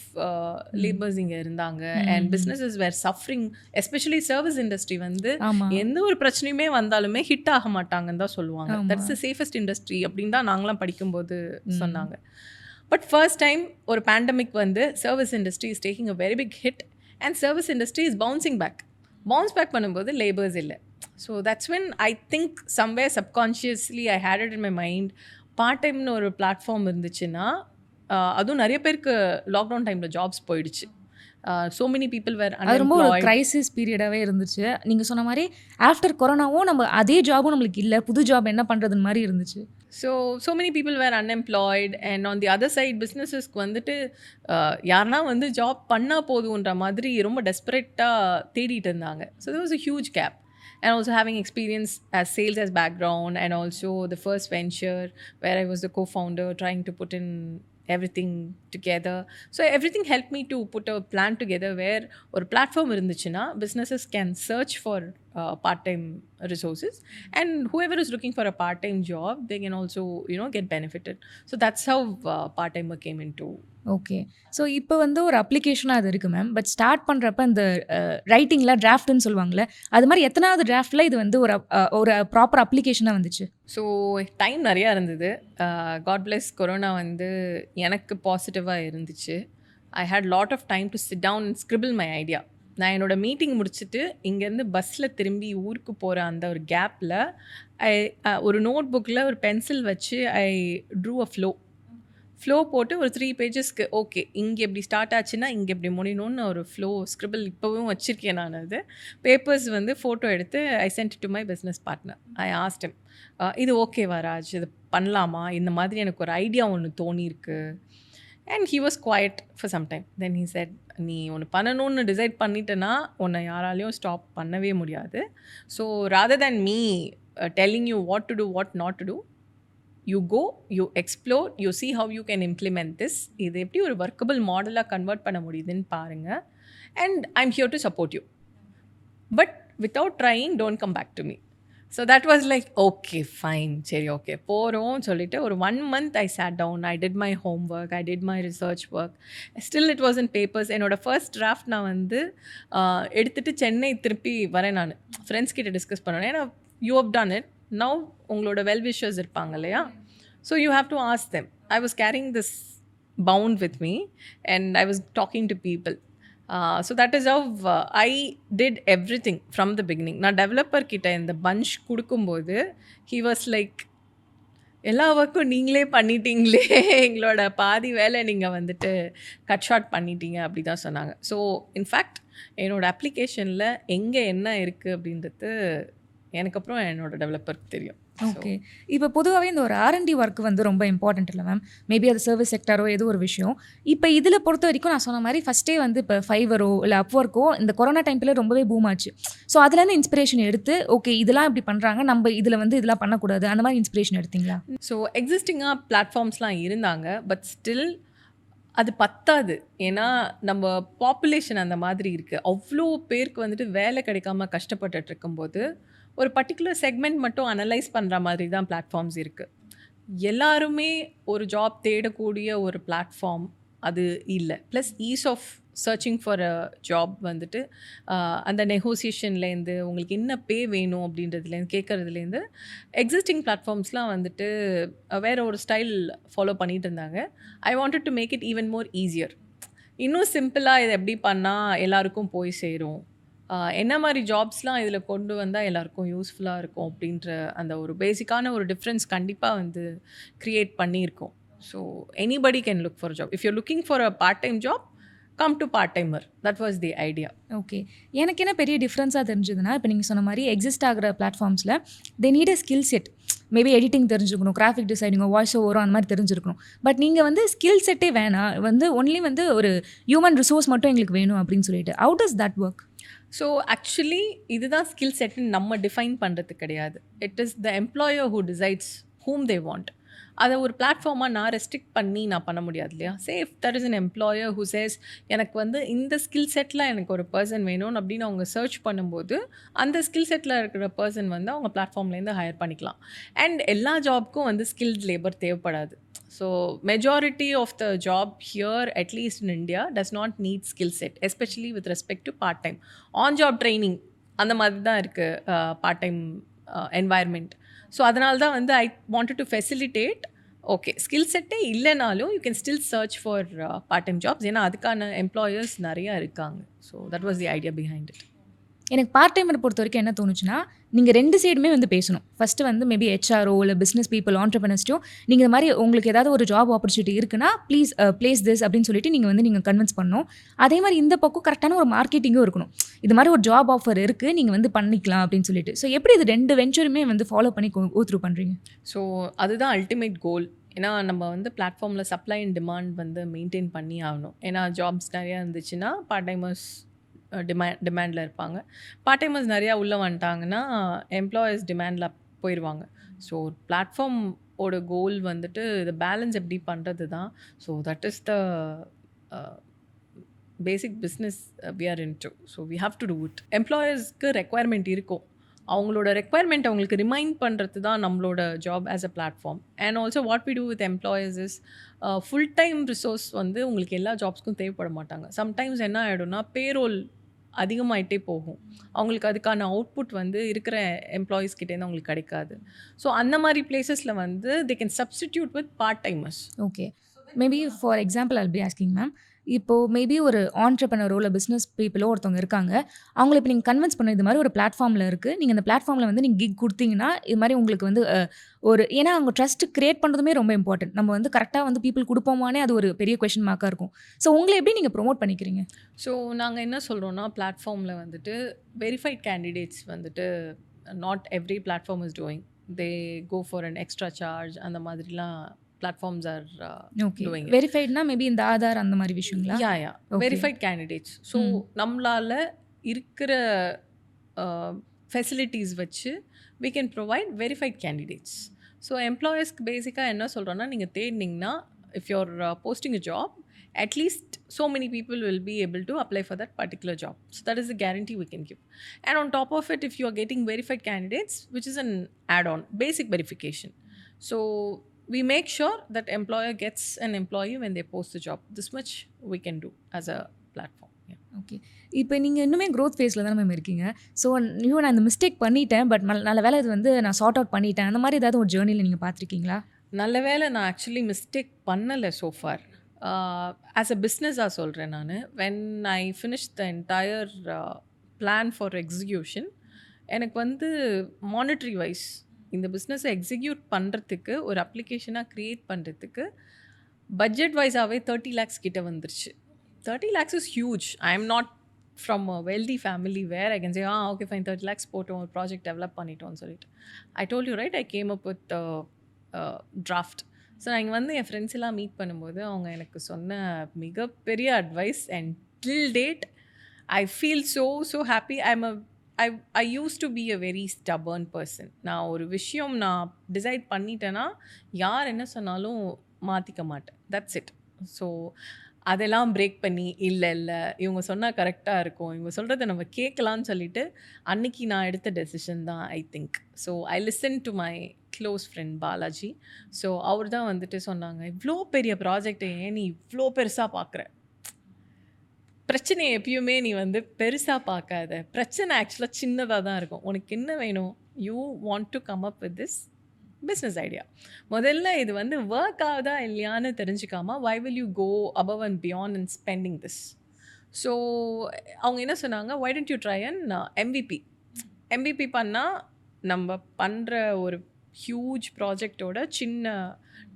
லேபர்ஸ் இங்கே இருந்தாங்க. And businesses were suffering, especially service industry வந்து எந்த ஒரு பிரச்சனையுமே வந்தாலுமே ஹிட் ஆக மாட்டாங்கன்னு தான் சொல்லுவாங்க. தட்ஸ் த சேஃபஸ்ட் இண்டஸ்ட்ரி அப்படின்னு தான் நாங்களாம் படிக்கும்போது சொன்னாங்க. பட் ஃபர்ஸ்ட் டைம் ஒரு பேண்டமிக் வந்து service industry is taking a very big hit and service industry is bouncing back. Bounce back பண்ணும்போது லேபர்ஸ் இல்லை. So that's when I think somewhere subconsciously I had it in my mind, part டைம்னு ஒரு platform இருந்துச்சுன்னா, அதுவும் நிறைய பேருக்கு lockdown டைமில் jobs போயிடுச்சு. ஸோ மெனி பீப்புள் வேர் அது ரொம்ப ஒரு கிரைசிஸ் பீரியடாகவே இருந்துச்சு. நீங்கள் சொன்ன மாதிரி ஆஃப்டர் கொரோனாவும் நம்ம அதே ஜாபும் நம்மளுக்கு இல்லை, புது ஜாப் என்ன பண்ணுறதுன்னு மாதிரி இருந்துச்சு. So many people were unemployed, and on the other side businesses வந்துட்டு யாருனா வந்து ஜாப் பண்ணா போதுன்ற மாதிரி ரொம்ப டெஸ்பரேட்டாக தேடிட்டு இருந்தாங்க. So there was a huge gap. And also having experience as sales as background, and also the first venture where I was the co-founder trying to put in everything together. So everything helped me to put a plan together where ஒரு platform இருந்துச்சுன்னா businesses can search for part-time resources, and whoever is looking for a part-time job, they can also get benefited. So that's how part-timer came into. Okay. So இப்போ வந்து ஒரு அப்ளிகேஷனாக அது இருக்குது ma'am. But start பண்ணுறப்ப இந்த ரைட்டிங்கில் டிராஃப்ட்னு சொல்லுவாங்கள்ல, அது மாதிரி எத்தனாவது டிராஃப்டில் இது வந்து ஒரு ப்ராப்பர் அப்ளிகேஷனாக வந்துச்சு? ஸோ டைம் நிறையா இருந்தது. காட் பிளெஸ் கொரோனா வந்து எனக்கு பாசிட்டிவாக இருந்துச்சு. I had lot of time to sit down and scribble my idea. நான் என்னோடய மீட்டிங் முடிச்சுட்டு இங்கேருந்து பஸ்ஸில் திரும்பி ஊருக்கு போகிற அந்த ஒரு கேப்பில் ஒரு நோட் புக்கில் ஒரு பென்சில் வச்சு ஐ ட்ரூ அ ஃப்ளோ போட்டு ஒரு 3 பேஜஸ்க்கு ஓகே இங்கே எப்படி ஸ்டார்ட் ஆச்சுன்னா இங்கே எப்படி முடியணும்னு ஒரு ஸ்கிரிபிள் இப்போவும் வச்சுருக்கேன். நான் அது பேப்பர்ஸ் வந்து ஃபோட்டோ எடுத்து I sent to my business partner. I asked him இது ஓகேவா ராஜ், இது பண்ணலாமா, இந்த மாதிரி எனக்கு ஒரு ஐடியா ஒன்று தோணியிருக்கு. And he was quiet for some time. Then he said, நீ ஒன்று பண்ணணும்னு டிசைட் பண்ணிட்டேன்னா உன்னை யாராலையும் ஸ்டாப் பண்ணவே முடியாது. So rather than me telling you what to do what not to do, you go, you explore, you see how you can implement this. இது எப்படி ஒரு ஒர்க்கபிள் மாடலாக கன்வெர்ட் பண்ண முடியுதுன்னு பாருங்கள். And I am here to support you, but without trying don't come back to me. So that was like okay fine, சரி okay போகிறோம் சொல்லிட்டு ஒரு 1 month I sat down, I did my homework, I did my research work. Still it was in papers. என்னோட first draft நான் வந்து எடுத்துகிட்டு சென்னை திருப்பி வரேன். நான் ஃப்ரெண்ட்ஸ் கிட்ட டிஸ்கஸ் பண்ணேன். ஏன்னா you have done it, now உங்களோட வெல் விஷர்ஸ் இருப்பாங்க இல்லையா, so you have to ask them. I was carrying this bound with me and I was talking to people. So that is how I did everything from the beginning. நான் developer கிட்ட இந்த punch கொடுக்கும்போது he was like, எல்லா ஒர்க்கும் நீங்களே பண்ணிட்டீங்களே, எங்களோட பாதி வேலை நீங்கள் வந்துட்டு கட் ஷார்ட் பண்ணிட்டீங்க அப்படி தான் சொன்னாங்க. ஸோ இன்ஃபேக்ட் என்னோடய அப்ளிகேஷனில் எங்கே என்ன இருக்குது அப்படின்றது எனக்கு அப்புறம் என்னோட டெவலப்பருக்கு தெரியும். ஓகே. இப்போ பொதுவாகவே இந்த ஒரு R&D ஒர்க் வந்து ரொம்ப இம்பார்ட்டன்ட் இல்லை மேம்? மேபி அது சர்வீஸ் செக்டாரோ ஏதோ ஒரு விஷயம். இப்போ இதில் பொறுத்த வரைக்கும் நான் சொன்ன மாதிரி ஃபஸ்ட்டே வந்து இப்போ ஃபைவரோ இல்லை அப்வொர்க்கோ இந்த கொரோனா டைமில் ரொம்பவே பூம் ஆச்சு. ஸோ அதுலேருந்து இன்ஸ்பிரேஷன் எடுத்து ஓகே இதெல்லாம் இப்படி பண்ணுறாங்க, நம்ம இதில் வந்து இதெல்லாம் பண்ணக்கூடாது, அந்த மாதிரி இன்ஸ்பிரேஷன் எடுத்தீங்களா? ஸோ எக்ஸிஸ்டிங்காக பிளாட்ஃபார்ம்ஸ்லாம் இருந்தாங்க, பட் ஸ்டில் அது பத்தாது. ஏன்னா நம்ம பாப்புலேஷன் அந்த மாதிரி இருக்குது. அவ்வளோ பேருக்கு வந்துட்டு வேலை கிடைக்காம கஷ்டப்பட்டுட்டு இருக்கும்போது ஒரு பர்டிகுலர் செக்மெண்ட் மட்டும் அனலைஸ் பண்ணுற மாதிரி தான் பிளாட்ஃபார்ம்ஸ் இருக்குது. எல்லாருமே ஒரு ஜாப் தேடக்கூடிய ஒரு பிளாட்ஃபார்ம் அது இல்லை. Plus ease of searching for a job வந்துட்டு அந்த நெகோசியேஷன்லேருந்து உங்களுக்கு என்ன பே வேணும் அப்படின்றதுலேருந்து கேட்குறதுலேருந்து எக்ஸிஸ்டிங் பிளாட்ஃபார்ம்ஸ்லாம் வந்துட்டு வேறு ஒரு ஸ்டைல் ஃபாலோ பண்ணிகிட்டு இருந்தாங்க. I wanted to make it even more easier. இன்னும் சிம்பிளாக இதை எப்படி பண்ணால் எல்லாருக்கும் போய் சேரும், என்ன மாதிரி ஜாப்ஸ்லாம் இதில் கொண்டு வந்தால் எல்லாருக்கும் யூஸ்ஃபுல்லாக இருக்கும் அப்படின்ற அந்த ஒரு பேசிக்கான ஒரு டிஃப்ரென்ஸ் கண்டிப்பாக வந்து க்ரியேட் பண்ணியிருக்கோம். So anybody can look for job. If you looking for a part time job, come to part timer. That was the idea. Okay. எனக்கு என்ன பெரிய டிஃப்ரென்ஸாக தெரிஞ்சதுன்னா, இப்போ நீங்கள் சொன்ன மாதிரி எக்ஸிஸ்ட் ஆகிற பிளாட்ஃபார்ம்ஸில் they need a skill set. Maybe editing தெரிஞ்சுக்கணும், கிராஃபிக் டிசைனிங்கோ, வாய்ஸ் ஓவரோ அந்த மாதிரி தெரிஞ்சிருக்கணும். பட் நீங்கள் வந்து ஸ்கில் செட்டே வேணாம், வந்து ஒன்லி வந்து ஒரு ஹியூமன் ரிசோர்ஸ் மட்டும் எங்களுக்கு வேணும் அப்படின்னு சொல்லிட்டு, how does that work? So actually இதுதான் ஸ்கில் செட்டுன்னு நம்ம டிஃபைன் பண்ணுறது கிடையாது. It is the employer who decides whom they want. அதை ஒரு பிளாட்ஃபார்மாக நான் ரெஸ்ட்ரிக்ட் பண்ணி நான் பண்ண முடியாது இல்லையா. Safe that is an employer who chase எனக்கு வந்து இந்த ஸ்கில் செட்டில் எனக்கு ஒரு பர்சன் வேணும்னு அப்படின்னு அவங்க சர்ச் பண்ணும்போது அந்த ஸ்கில் செட்டில் இருக்கிற பர்சன் வந்து அவங்க பிளாட்ஃபார்ம்லேருந்து ஹையர் பண்ணிக்கலாம். அண்ட் எல்லா ஜாப்க்கும் வந்து ஸ்கில்ட் லேபர் தேவைப்படாது. So majority of the job here at least in India does not need skill set, especially with respect to part time. On job training அந்த மாதிரி தான் இருக்குது பார்ட் டைம் என்வாயர்மெண்ட். ஸோ அதனால தான் வந்து I wanted to facilitate. Okay skill செட்டே இல்லைனாலும் you can still search for part time jobs, ஏன்னா அதுக்கான எம்ப்ளாயர்ஸ் நிறையா இருக்காங்க. So that was the idea behind it. எனக்கு பார்ட் டைமரை பொறுத்த வரைக்கும் என்ன தோணுச்சுன்னா, நீங்க 2 சைடுமே வந்து பேசணும். ஃபர்ஸ்ட்டு வந்து மேபி ஹெச்ஆரோ இல்ல பிசினஸ் பீப்பிள், ஆன்டர்பிரினர்ஸ்ட்டயும் நீங்க இந்த மாரி உங்களுக்கு ஏதாவது ஒரு ஜாப் ஆப்பர்ச்சுனிட்டி இருக்குன்னா, ப்ளீஸ் பிளேஸ் திஸ் அப்படின்னு சொல்லிட்டு நீங்க கன்வின்ஸ் பண்ணணும். அதே மாரி இந்த பக்கம் கரெக்ட்டான ஒரு மார்க்கெட்டிங்கும் இருக்கணும். இது மாரி ஒரு ஜாப் ஆஃபர் இருக்கு. நீங்க வந்து பண்ணிக்கலாம் அப்படின்னு சொல்லிட்டு. ஸோ எப்படி இது 2 வென்ச்சருமே வந்து ஃபாலோ பண்ணி கோ த்ரூ பண்றீங்க? ஸோ அதுதான் அல்டிமேட் கோல். ஏன்னா நம்ம வந்து பிளாட்ஃபார்மில் சப்ளை அண்ட் டிமாண்ட் வந்து மெயின்டைன் பண்ணி ஆகணும். ஏன்னா ஜாப்ஸ் நிறையா இருந்துச்சுன்னா பார்ட் டைமர்ஸ் டிமாண்டில் இருப்பாங்க. பார்ட் டைமர்ஸ் நிறையா உள்ளே வந்துட்டாங்கன்னா எம்ப்ளாயர்ஸ் டிமாண்டில் போயிடுவாங்க. ஸோ பிளாட்ஃபார்ம் ஓட கோல் வந்துட்டு இதை பேலன்ஸ் எப்படி பண்ணுறது தான். So that is the basic business we are into. So we have to do it. எம்ப்ளாயர்ஸ்க்கு ரெக்குவயர்மெண்ட் இருக்கும். அவங்களோட ரெக்குவயர்மெண்ட் அவங்களுக்கு ரிமைண்ட் பண்ணுறது தான் நம்மளோட job as a platform. And also what we do with employers is full time resource வந்து உங்களுக்கு எல்லா ஜாப்ஸ்க்கும் தேவைப்பட மாட்டாங்க. சம்டைம்ஸ் என்ன ஆகிடும்னா பேரோல் அதிகமாகிட்டே போகும். அவங்களுக்கு அதுக்கான அவுட்புட் வந்து இருக்கிற எம்ப்ளாயீஸ் கிட்டேருந்து அவங்களுக்கு கிடைக்காது. ஸோ அந்த மாதிரி பிளேசஸில் வந்து they can substitute with part timers. Okay. Maybe for example I'll be asking ma'am. இப்போ மேபி ஒரு ஆன்டர்பிரினரோ இல்ல பிசினஸ் பீப்பிளோ ஒருத்தவங்க இருக்காங்க. அவங்கள இப்போ நீங்க கன்வின்ஸ் பண்ண இது மாரி ஒரு பிளாட்ஃபார்ம்ல இருக்கு. நீங்க அந்த பிளாட்ஃபார்ம்ல வந்து நீங்க கிக் குடுத்தீங்கன்னா, இது மாரி உங்களுக்கு வந்து ஒரு ஏன்னா அவங்க ட்ரஸ்ட் கிரியேட் பண்றதுமே ரொம்ப இம்பார்ட்டன்ட். நம்ம வந்து கரெக்ட்டா வந்து பீப்பிள் குடுப்போமான்னே அது ஒரு பெரிய கொஸ்டின் மார்க்கா இருக்கும். ஸோ உங்கள எப்படி நீங்க ப்ரமோட் பண்ணிக்கிறீங்க? ஸோ நாங்கள் என்ன சொல்கிறோன்னா பிளாட்ஃபார்மில் வந்துட்டு வெரிஃபைட் கேண்டிடேட்ஸ் வந்துட்டு not every platform is doing. They go for an extra charge அந்த மாதிரிலாம் பிளாட்ஃபார்ம்ஸ் ஆர் ஓகே. டூயிங். வெரிஃபைட்னா மேபி இந்த ஆதார் அந்த மாரி விஷயங்களா? Yeah Okay. Verified candidates. So நம்மளால் இருக்கிற ஃபெசிலிட்டிஸ் வச்சு we can provide verified candidates. So எம்ப்ளாயர்ஸ்க்கு பேசிக்காக என்ன சொல்கிறோன்னா நீங்கள் தேடினீங்கன்னா if you're posting a job, at least so many people will be able to apply for that particular job. So that is the guarantee we can give. And on top of it, if you are getting verified candidates, which is an add-on, basic verification. So we make sure that employer gets an employee when they post the job. This much we can do as a platform. Yeah. Okay. இப்போ நீங்க இன்னுமே growth ஃபேஸ்ல தான ma'am இருக்கீங்க. So ஐயோ நான் இந்த mistake பண்ணிட்டேன். பட் நல்ல வேளை இது வந்து நான் சார்ட் அவுட் பண்ணிட்டேன். அந்த மாரி ஏதாவது ஒரு ஜர்னில நீங்க பார்த்துருக்கீங்களா? நல்ல வேளை நான் ஆக்சுவலி மிஸ்டேக் பண்ணலை ஸோ ஃபார். ஆஸ் அ பிஸ்னஸாக சொல்கிறேன் நான். When I finish the entire plan for execution, எனக்கு வந்து மானிட்ரி வைஸ் இந்த பிஸ்னஸை எக்ஸிக்யூட் பண்ணுறதுக்கு ஒரு அப்ளிகேஷனாக க்ரியேட் பண்ணுறதுக்கு பட்ஜெட் வைஸாகவே 30 lakhs கிட்ட வந்துருச்சு. 30 lakhs is huge. I am not from a wealthy family where I can say okay fine 30 lakhs போட்டோம், ஒரு ப்ராஜெக்ட் டெவலப் பண்ணிட்டோம்னு சொல்லிட்டு. I told you right, I came up with draft. So நான் இங்கே வந்து என் ஃப்ரெண்ட்ஸ் எல்லாம் மீட் பண்ணும்போது அவங்க எனக்கு சொன்ன மிகப்பெரிய advice and till date I feel so happy. I use to be a very stubborn person. நான் ஒரு விஷயம் நான் டிசைட் பண்ணிட்டேன்னா யார் என்ன சொன்னாலும் மாற்றிக்க மாட்டேன். That's it. ஸோ அதெல்லாம் பிரேக் பண்ணி இல்லை இவங்க சொன்னால் கரெக்டாக இருக்கும், இவங்க சொல்கிறத நம்ம கேட்கலான்னு சொல்லிட்டு அன்னைக்கு நான் எடுத்த டெசிஷன் தான் I think. So I listen to my close friend Balaji. So அவர் தான் வந்துட்டு சொன்னாங்க, இவ்வளோ பெரிய ப்ராஜெக்டை ஏன் நீ இவ்வளோ பெருசாக பார்க்குற? பிரச்சனையை எப்பயுமே நீ வந்து பெருசாக பார்க்காத. பிரச்சனை ஆக்சுவலாக சின்னதாக தான் இருக்கும். உனக்கு என்ன வேணும்? You want to come up with this business idea. முதல்ல இது வந்து ஒர்க் ஆகுதா இல்லையான்னு தெரிஞ்சுக்காம why will you go above and beyond in spending this? So அவங்க என்ன சொன்னாங்க, why don't you try an MVP பண்ணால் நம்ம பண்ணுற ஒரு ஹியூஜ் ப்ராஜெக்டோட சின்ன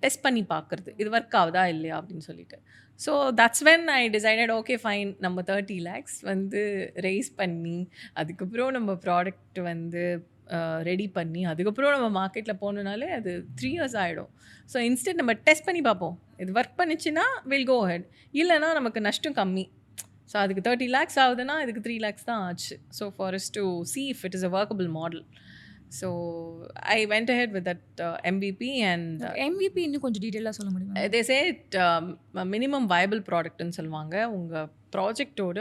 டெஸ்ட் பண்ணி பார்க்குறது, இது ஒர்க் ஆகுதா இல்லையா அப்படின்னு சொல்லிட்டு. So that's when I decided okay fine, நம்ம 30 lakhs வந்து ரைஸ் பண்ணி அதுக்கப்புறம் நம்ம ப்ராடக்ட் வந்து ரெடி பண்ணி அதுக்கப்புறம் நம்ம மார்க்கெட்டில் போகணுனாலே அது 3 years ஆகிடும். ஸோ இன்ஸ்டன்ட் நம்ம டெஸ்ட் பண்ணி பார்ப்போம், இது ஒர்க் பண்ணிச்சுன்னா வில் கோ ஹெட், இல்லைனா நமக்கு நஷ்டம் கம்மி. ஸோ அதுக்கு 30 lakhs ஆகுதுன்னா இதுக்கு 3 lakhs தான் ஆச்சு. So for us to see if it is a workable model. So I went ahead with that MVP and MVP இன்னும் கொஞ்சம் டீட்டெயிலாக சொல்ல முடியுமா? they say it minimum viable productன்னு சொல்லுவாங்க. உங்கள் ப்ராஜெக்டோட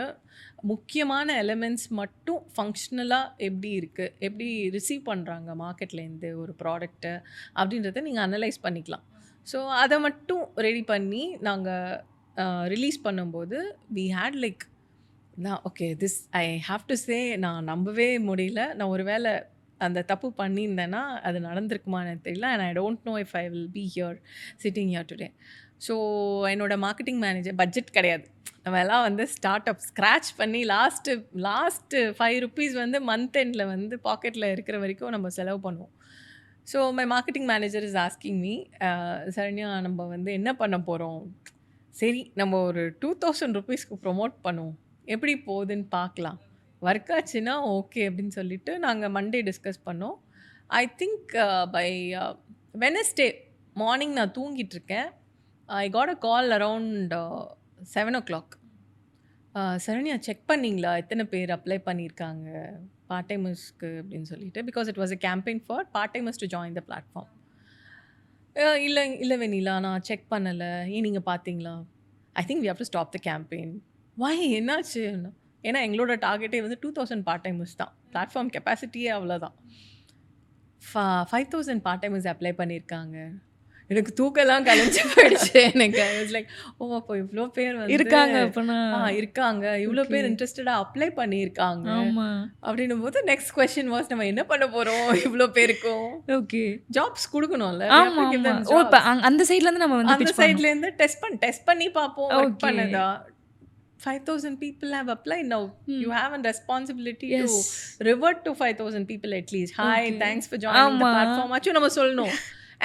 முக்கியமான எலிமெண்ட்ஸ் மட்டும் ஃபங்க்ஷனலாக எப்படி இருக்குது, எப்படி ரிசீவ் பண்ணுறாங்க மார்க்கெட்லேருந்து ஒரு ப்ராடக்டை அப்படின்றத நீங்கள் அனலைஸ் பண்ணிக்கலாம். ஸோ அதை மட்டும் ரெடி பண்ணி நாங்கள் ரிலீஸ் பண்ணும்போது we had like okay this I have to say, நான் நம்பவே முடியல. நான் ஒரு வேளை அந்த தப்பு பண்ணியிருந்தேன்னா அது நடந்திருக்குமான்னு தெரியல. And I don't know if I will be here sitting here today. So என்னோட மார்க்கெட்டிங் மேனேஜர் பட்ஜெட் கிடையாது. நம்ம எல்லாம் வந்து ஸ்டார்ட் அப் ஸ்க்ராட்ச் பண்ணி லாஸ்ட்டு ₹5 வந்து மந்த் எண்டில் வந்து பாக்கெட்டில் இருக்கிற வரைக்கும் நம்ம செலவு பண்ணுவோம். So my marketing manager is asking me, Saranya நம்ம வந்து என்ன பண்ண போகிறோம், சரி நம்ம ஒரு ₹2000 ப்ரொமோட் பண்ணுவோம், எப்படி போகுதுன்னு பார்க்கலாம், ஒர்க் ஆச்சுன்னா ஓகே அப்படின்னு சொல்லிட்டு நாங்கள் மண்டே டிஸ்கஸ் பண்ணோம். I think by Wednesday morning நான் தூங்கிட்டு இருக்கேன். I got a call around 7:00. Saranya check பண்ணீங்களா எத்தனை பேர் அப்ளை பண்ணியிருக்காங்க பார்ட் டைமர்ஸ்க்கு அப்படின்னு சொல்லிட்டு, because it was a campaign for part timers to join the platform. இல்லை இல்லை வெண்ணிலா நான் செக் பண்ணலை, ஏன் நீங்கள் பார்த்தீங்களா, I think we have to stop the campaign. Why என்னாச்சு, ஏன்னா எங்களோட டார்கெட்டே வந்து 2000 பார்ட் டைமர்ஸ் தான், பிளாட்ஃபார்ம் கெப்பாசிட்டியே அவ்வளோதான். 5000 பார்ட் டைமர்ஸ் அப்ளை பண்ணியிருக்காங்க. எனக்கு தூக்கெல்லாம் கலைஞ்சு போயிடுச்சு எனக்கு. ஐ வாஸ் லைக், ஓ அப்போ இவ்வளோ பேர் வந்து இருக்காங்க அப்பனா. இருக்காங்க, இவ்வளோ பேர் இன்ட்ரெஸ்டடாக அப்ளை பண்ணியிருக்காங்க ஆமா. அப்படின்னும் போது நெக்ஸ்ட் கொஸ்டின் வாஸ், நம்ம என்ன பண்ண போகிறோம் இவ்வளோ பேருக்கும், ஓகே. ஜாப்ஸ் கொடுக்கணும்ல. ஆமா ஆமா. ஓ இப்ப அந்த சைடுல இருந்து நம்ம வந்து அந்த pitch பண்ணணும். சைட்லேருந்து டெஸ்ட் பண்ணி பார்ப்போம் ஒர்க் Okay. பண்ணதா. 5,000 people have applied now. You have a responsibility Yes. to revert to 5,000 people at least. Hi, Okay. thanks for joining the ஆமா. platform. ஆச்சும் நம்ம சொல்லணும்.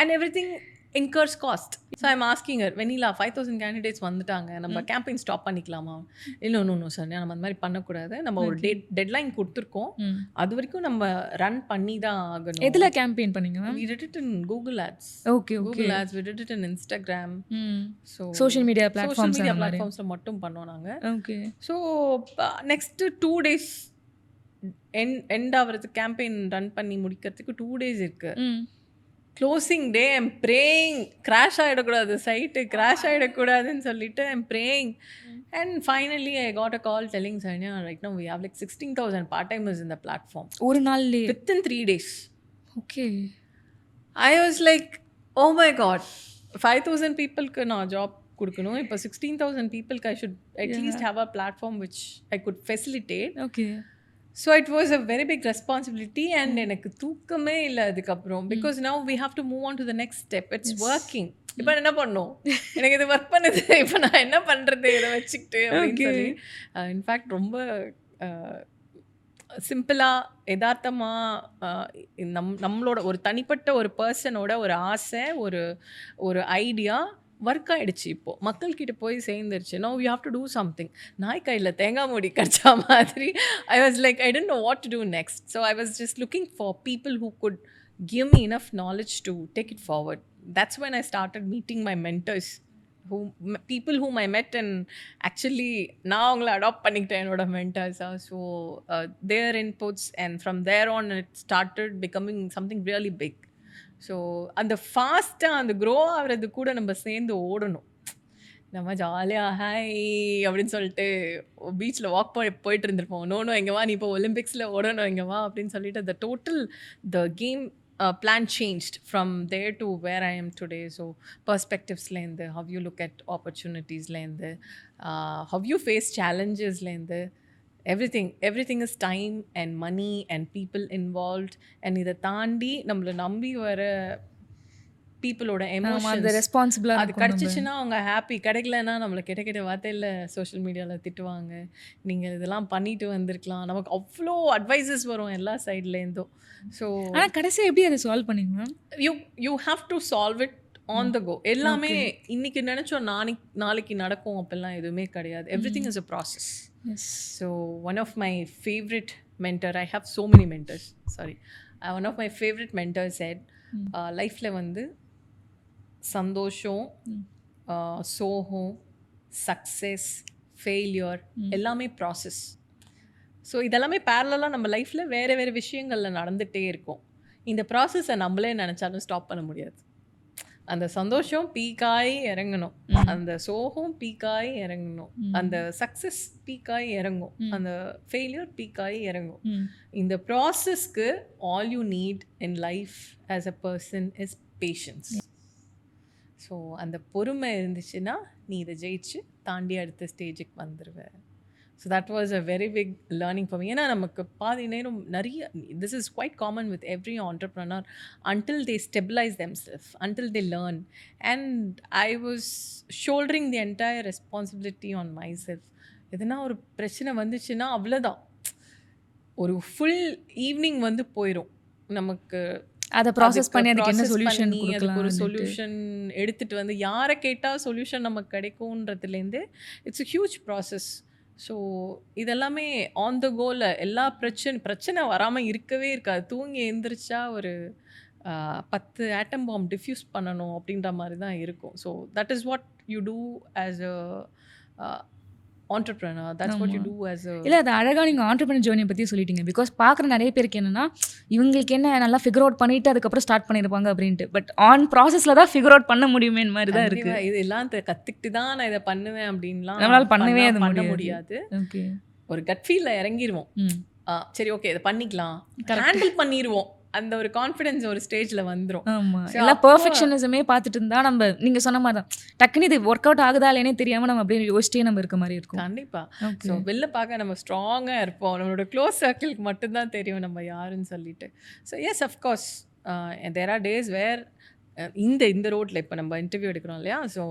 And everything incurs cost. So I'm asking her, Vennila 5,000 candidates வந்துட்டாங்க, நம்ம campaign stop பண்ணிக்கலாமா? இல்லை no sir, நம்ம அந்த மாதிரி பண்ணக்கூடாது, நம்ம ஒரு டெட்லைன் கொடுத்துருக்கோம், ம். அது வரைக்கும் நம்ம ரன் பண்ணி தான் ஆகணும். எதுல கேம்பெயின் பண்ணீங்க ma'am? We did it in Google Ads. Okay okay. Google Ads, we did it in Instagram. ம். So social media social platforms media அந்த மாதிரி. platformsல மட்டும் பண்ணோம் நாங்க. ஓகே. ஸோ நெக்ஸ்ட் 2 days எண்ட் ஆகிறதுக்கு, கேம்பெயின் ரன் பண்ணி முடிக்கிறதுக்கு 2 days இருக்கு. ம். Closing day I'm praying, crash ஆகிடக்கூடாது, சைட்டு கிராஷ் ஆகிடக்கூடாதுன்னு சொல்லிட்டு I'm praying. And finally I got a call telling Saranya, right now we have like 16,000 part timers in the platform ஒரு நாள்லயே. within 3 days. Okay. I was like, oh my god, 5,000 peopleக்கு நான் job கொடுக்கணும், இப்போ 16,000 peopleக்கு I should at least have a platform which I could facilitate. Okay. So it was a very big responsibility and எனக்கு தூக்கமே இல்லை அதுக்கப்புறம், because now we have to move on to the next step. It's working. இப்போ என்ன பண்ணோம், எனக்கு இது work பண்ணுது, இப்போ நான் என்ன பண்ணுறது இதை வச்சுக்கிட்டு அப்படின்னு சொல்லி, இன்ஃபேக்ட் ரொம்ப சிம்பிளாக யதார்த்தமாக நம்மளோட ஒரு தனிப்பட்ட ஒரு பர்சனோட ஒரு ஆசை, ஒரு ஐடியா ஒர்க் ஆகிடுச்சு, இப்போது மக்கள்கிட்ட போய் சேர்ந்துருச்சு. No you have to do something. நாய் கையில் தேங்காய் மூடி கிடச்சா மாதிரி I was like, I don't know what to do next. So I was just looking for people who could give me enough knowledge to take it forward. That's when I started meeting my mentors, people whom I met, and actually நான் அவங்கள adapt பண்ணிக்கிட்டேன் என்னோட மென்டர்ஸாக. So their inputs, and from there on it started becoming something really big. So அந்த ஃபாஸ்ட்டாக அந்த grow ஆகிறது கூட நம்ம சேர்ந்து ஓடணும். நம்ம ஜாலியாக ஹாய் அப்படின்னு சொல்லிட்டு பீச்சில் வாக் போயிட்டு இருந்திருப்போம். நோ எங்கே வா, நீ இப்போ ஒலிம்பிக்ஸில் ஓடணும், எங்கே வா அப்படின்னு சொல்லிட்டு the game plan changed from there to where I am today. So perspectives-லேருந்து, how you look at opportunities-லேருந்து, how you face challenges-லேருந்து, everything is time and money and people involved. And இதை தாண்டி நம்மளை நம்பி வர பீப்புளோட அந்த எமோஷன்ஸ், ரெஸ்பான்சிபிளா அது கிடச்சிச்சின்னா அவங்க ஹாப்பி, கிடைக்கலன்னா நம்மளை கெட்ட வார்த்தையில் சோஷியல் மீடியாவில் திட்டுவாங்க, நீங்கள் இதெல்லாம் பண்ணிட்டு வந்திருக்கலாம், நமக்கு அவ்வளோ அட்வைசஸ் வரும் எல்லா சைட்லேருந்தும். ஸோ ஆனா கடைசியா எப்படி அதை சால்வ் பண்ணீங்க ma'am? You have to solve it on the go. எல்லாமே இன்னைக்கு நினச்சோம் நாளைக்கு நடக்கும் அப்படிலாம் எதுவுமே கிடையாது. Everything is a process. Yes. So one of my favourite mentor, I have so many mentors, sorry, one of my favourite mentor said, லைஃப்பில் வந்து சந்தோஷம், சோகம், சக்ஸஸ், ஃபெயிலியர் எல்லாமே ப்ராசஸ். ஸோ இதெல்லாமே பேரலாக நம்ம லைஃப்பில் வேறு விஷயங்களில் நடந்துகிட்டே இருக்கும். இந்த ப்ராசஸை நம்மளே நினச்சாலும் ஸ்டாப் பண்ண முடியாது. அந்த சந்தோஷம் பீக்காய் இறங்கணும், அந்த சோகம் பீக்காய் இறங்கணும், அந்த சக்ஸஸ் பீக்காய் இறங்கும், அந்த ஃபெயிலியர் பீக்காய் இறங்கும். இந்த ப்ராசஸ்க்கு all you need in life as a person is patience. So அந்த பொறுமை இருந்துச்சுன்னா நீ இதை ஜெயிச்சு தாண்டி அடுத்த ஸ்டேஜுக்கு வந்துடுவ. So that was a very big learning for me. ஏன்னா நமக்கு பாதி நேரம் நிறைய this is quite common with every entrepreneur until they stabilize themselves, until they learn. And I was shouldering the entire responsibility on myself. எதுனா ஒரு பிரச்சனை வந்துச்சுன்னா அவ்வளோதான், ஒரு ஃபுல் ஈவினிங் வந்து போயிடும் நமக்கு. அதை ப்ராசஸ் பண்ணி அதுக்கு என்ன process சொல்யூஷன் பண்ணி அதுக்கு ஒரு கொடுக்கலாம் சொல்யூஷன் எடுத்துட்டு வந்து யாரை கேட்டால் சொல்யூஷன் நமக்கு கிடைக்கும்ன்றதுலேருந்து it's a huge process. So இதெல்லாமே ஆன் த கோல எல்லா பிரச்சனை வராமல் இருக்கவே இருக்காது. தூங்கி எழுந்திரிச்சா ஒரு 10 ஆட்டம் பாம் டிஃப்யூஸ் பண்ணணும் அப்படின்ற மாதிரி தான் இருக்கும். So that is what you do as a entrepreneur. That's what you ஆமா. do as a இல்லை அது அழகாக நீங்கள் ஆண்டர்பிரினர் ஜேர்னியை பற்றி சொல்லிட்டீங்க. பிகாஸ் பார்க்குற நிறைய பேருக்கு என்னன்னா இவங்களுக்கு என்ன நல்லா ஃபிகர் அவுட் பண்ணிட்டு அதுக்கப்புறம் ஸ்டார்ட் பண்ணியிருப்பாங்க அப்படின்ட்டு. பட் ஆன் ப்ராசஸில் தான் ஃபிகர் அவுட் பண்ண முடியுமே மாதிரி தான் இருக்கு. கண்டிப்பா இதெல்லாம் கத்துக்கிட்டு தான் நான் இதை பண்ணுவேன் அப்படின்லாம் நம்மளால பண்ணவே அது பண்ண முடியாது. முடியாது. ஓகே. ஒரு கட் ஃபீல்ல இறங்கிருவோம். ம். சரி ஓகே இதை பண்ணிக்கலாம், Correct. ஹேண்டில் பண்ணிடுவோம், அந்த ஒரு கான்ஃபிடன்ஸ் ஒரு ஸ்டேஜ்ல வந்துரும். ஆமா. So, எல்லாம் அப்போ- பெர்ஃபெக்ஷனிசமே பார்த்துட்டு இருந்தா நம்ம நீங்க சொன்ன மாதிரி தான் டக்குன்னு இது ஒர்க் அவுட் ஆகுதா இல்லையே தெரியாம நம்ம அப்படியே யோசிச்சே நம்ம இருக்க மாதிரி இருக்கும். கண்டிப்பா. Okay. ஸோ வெளில பார்க்க நம்ம ஸ்ட்ராங்காக இருப்போம், நம்மளோட க்ளோஸ் சர்க்கிளுக்கு மட்டும்தான் தெரியும் நம்ம யாருன்னு சொல்லிட்டு. So yes of course there are days where இந்த ரோட்டில் இப்போ நம்ம இன்டர்வியூ எடுக்கிறோம் இல்லையா, ஸோ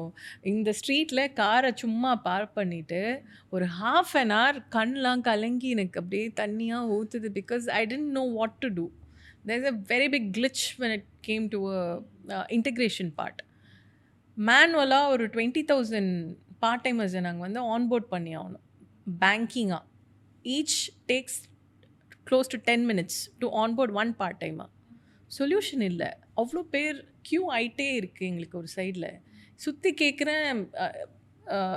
இந்த ஸ்ட்ரீட்டில் காரை சும்மா பார்க் பண்ணிவிட்டு ஒரு half an hour கண்ணெலாம் கலங்கி எனக்கு அப்படியே தண்ணியாக ஊற்றுது. Because I didn't know what to do. There is a very big glitch when it came to a integration part. மேனுவலாக ஒரு 20,000 பார்ட் டைமர்ஸை நாங்கள் வந்து ஆன்போர்ட் பண்ணி ஆகணும் பேங்கிங்காக. Each takes close to 10 minutes to onboard one part டைமாக. Solution இல்லை, அவ்வளோ பேர் க்யூ ஆகிட்டே இருக்குது எங்களுக்கு ஒரு சைடில். சுற்றி கேட்குறேன்,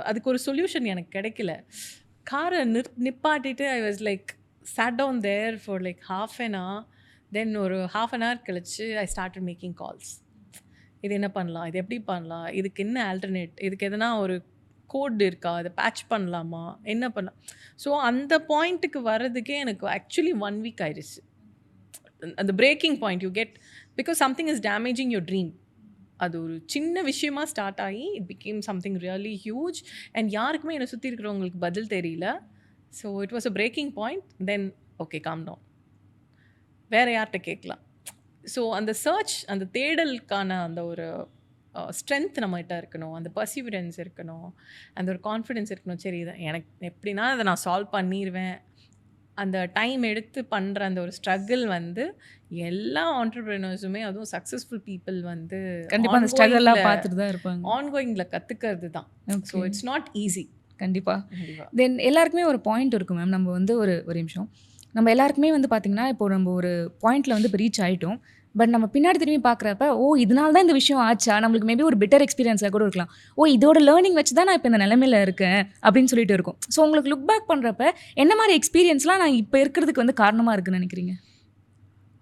அதுக்கு ஒரு சொல்யூஷன் எனக்கு கிடைக்கல. காரை நிப்பாட்டிட்டு ஐ was like sat down there for like half an hour. தென் ஒரு half an hour கழிச்சு ஐ started மேக்கிங் கால்ஸ். இது என்ன பண்ணலாம், இது எப்படி பண்ணலாம், இதுக்கு என்ன ஆல்டர்னேட், இதுக்கு எதனா ஒரு கோட் இருக்கா, இதை பேட்ச் பண்ணலாமா, என்ன பண்ணலாம். ஸோ அந்த பாயிண்ட்டுக்கு வர்றதுக்கே எனக்கு ஆக்சுவலி 1 week ஆயிடுச்சு. அந்த breaking point you get because something is damaging your dream. அது ஒரு சின்ன விஷயமா ஸ்டார்ட் ஆகி it became something really huge. And யாருக்குமே என்னை சுற்றி இருக்கிறவங்களுக்கு பதில் தெரியல. So it was a breaking point. Then okay calm down, வேறு யார்கிட்ட கேட்கலாம். ஸோ அந்த சர்ச், அந்த தேடலுக்கான அந்த ஒரு ஸ்ட்ரென்த் நம்மகிட்ட இருக்கணும், அந்த பர்சிவரன்ஸ் இருக்கணும், அந்த ஒரு கான்ஃபிடென்ஸ் இருக்கணும். சரி இதை எனக்கு எப்படின்னா அதை நான் சால்வ் பண்ணிடுவேன். அந்த டைம் எடுத்து பண்ணுற அந்த ஒரு ஸ்ட்ரகிள் வந்து எல்லா ஆண்டர்பிரினர்ஸுமே, அதுவும் சக்ஸஸ்ஃபுல் பீப்புள் வந்து கண்டிப்பா அந்த ஸ்ட்ரகிள்லாம் பார்த்துட்டு தான் இருப்பாங்க. ஆன்கோயிங்கில் கற்றுக்கிறது தான். So it's not easy. கண்டிப்பா. கண்டிப்பாக தென் எல்லாருக்குமே ஒரு பாயிண்ட் இருக்கும் மேம். நம்ம வந்து ஒரு நிமிஷம், நம்ம எல்லாருக்குமே வந்து பார்த்தீங்கன்னா இப்போ நம்ம ஒரு பாயிண்ட்ல வந்து இப்போ ரீச் ஆகிட்டோம். பட் நம்ம பின்னாடி திரும்பி பார்க்குறப்ப ஓ இதனால தான் இந்த விஷயம் ஆச்சா, நம்மளுக்கு மேபி ஒரு பெட்டர் எக்ஸ்பீரியன்ஸாக கூட இருக்கலாம். ஓ இதோட லேர்னிங் வச்சு தான் நான் இப்போ இந்த நிலைமையில இருக்கேன் அப்படின்னு சொல்லிட்டு இருக்கும். ஸோ உங்களுக்கு லுக் பேக் பண்ணுறப்ப என்ன மாதிரி எக்ஸ்பீரியன்ஸ்லாம் நான் இப்போ இருக்கிறதுக்கு வந்து காரணமாக இருக்குன்னு நினைக்கிறீங்க?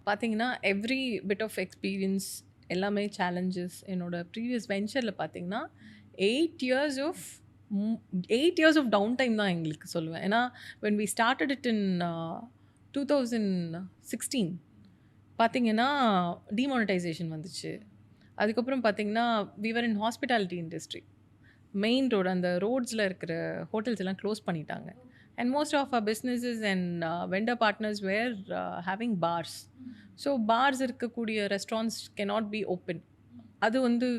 பார்த்தீங்கன்னா எவ்ரி பிட் ஆஃப் எக்ஸ்பீரியன்ஸ் எல்லாமே சேலஞ்சஸ். என்னோட ப்ரீவியஸ் வெஞ்சரில் பார்த்தீங்கன்னா 8 years ஆஃப் டவுன் டைம் தான் எங்களுக்கு சொல்லுவேன். ஏன்னா when we started it in 2016 பார்த்தீங்கன்னா டிமானிட்டைசேஷன் வந்துச்சு. அதுக்கப்புறம் பார்த்தீங்கன்னா we were in hospitality industry. Main road, அந்த ரோட்ஸில் இருக்கிற ஹோட்டல்ஸ் எல்லாம் க்ளோஸ் பண்ணிட்டாங்க. And most of our businesses and vendor partners were having bars. So bars இருக்கக்கூடிய ரெஸ்டாரண்ட்ஸ் cannot be open. அது வந்து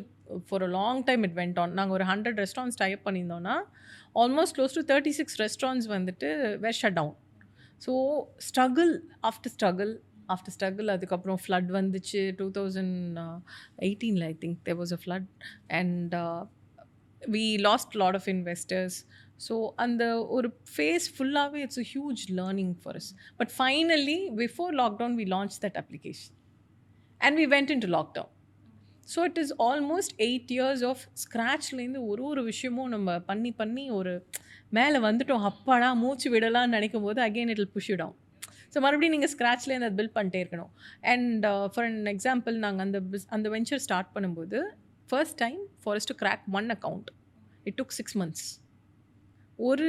for a long time it went on. நாங்கள் ஒரு 100 ரெஸ்டாரண்ட்ஸ் டைப் பண்ணியிருந்தோன்னா ஆல்மோஸ்ட் க்ளோஸ் டு 36 ரெஸ்டாரண்ட்ஸ் வந்துட்டு were shut down. So struggle after struggle. அதுக்கப்புறம் flood வந்துச்சு 2018 I think there was a flood and we lost a lot of investors. So அந்த ஒரு face ஃபுல்லாகவே it's a huge learning for us. But finally before lockdown we launched that application and we went into lockdown. So it is almost 8 years of ஸ்க்ராட்ச்லேருந்து ஒரு விஷயமும் நம்ம பண்ணி ஒரு மேலே வந்துட்டோம். அப்பாடா மூச்சு விடலான்னு நினைக்கும் போது again it will push you down. So மறுபடியும் நீங்கள் ஸ்க்ராட்ச்லேருந்து அதை பில்ட் பண்ணிட்டே இருக்கணும். அண்ட் ஃபார் அன் எக்ஸாம்பிள், நாங்கள் அந்த வெஞ்சர் ஸ்டார்ட் பண்ணும்போது first time for us to crack one account it took 6 months. ஒரு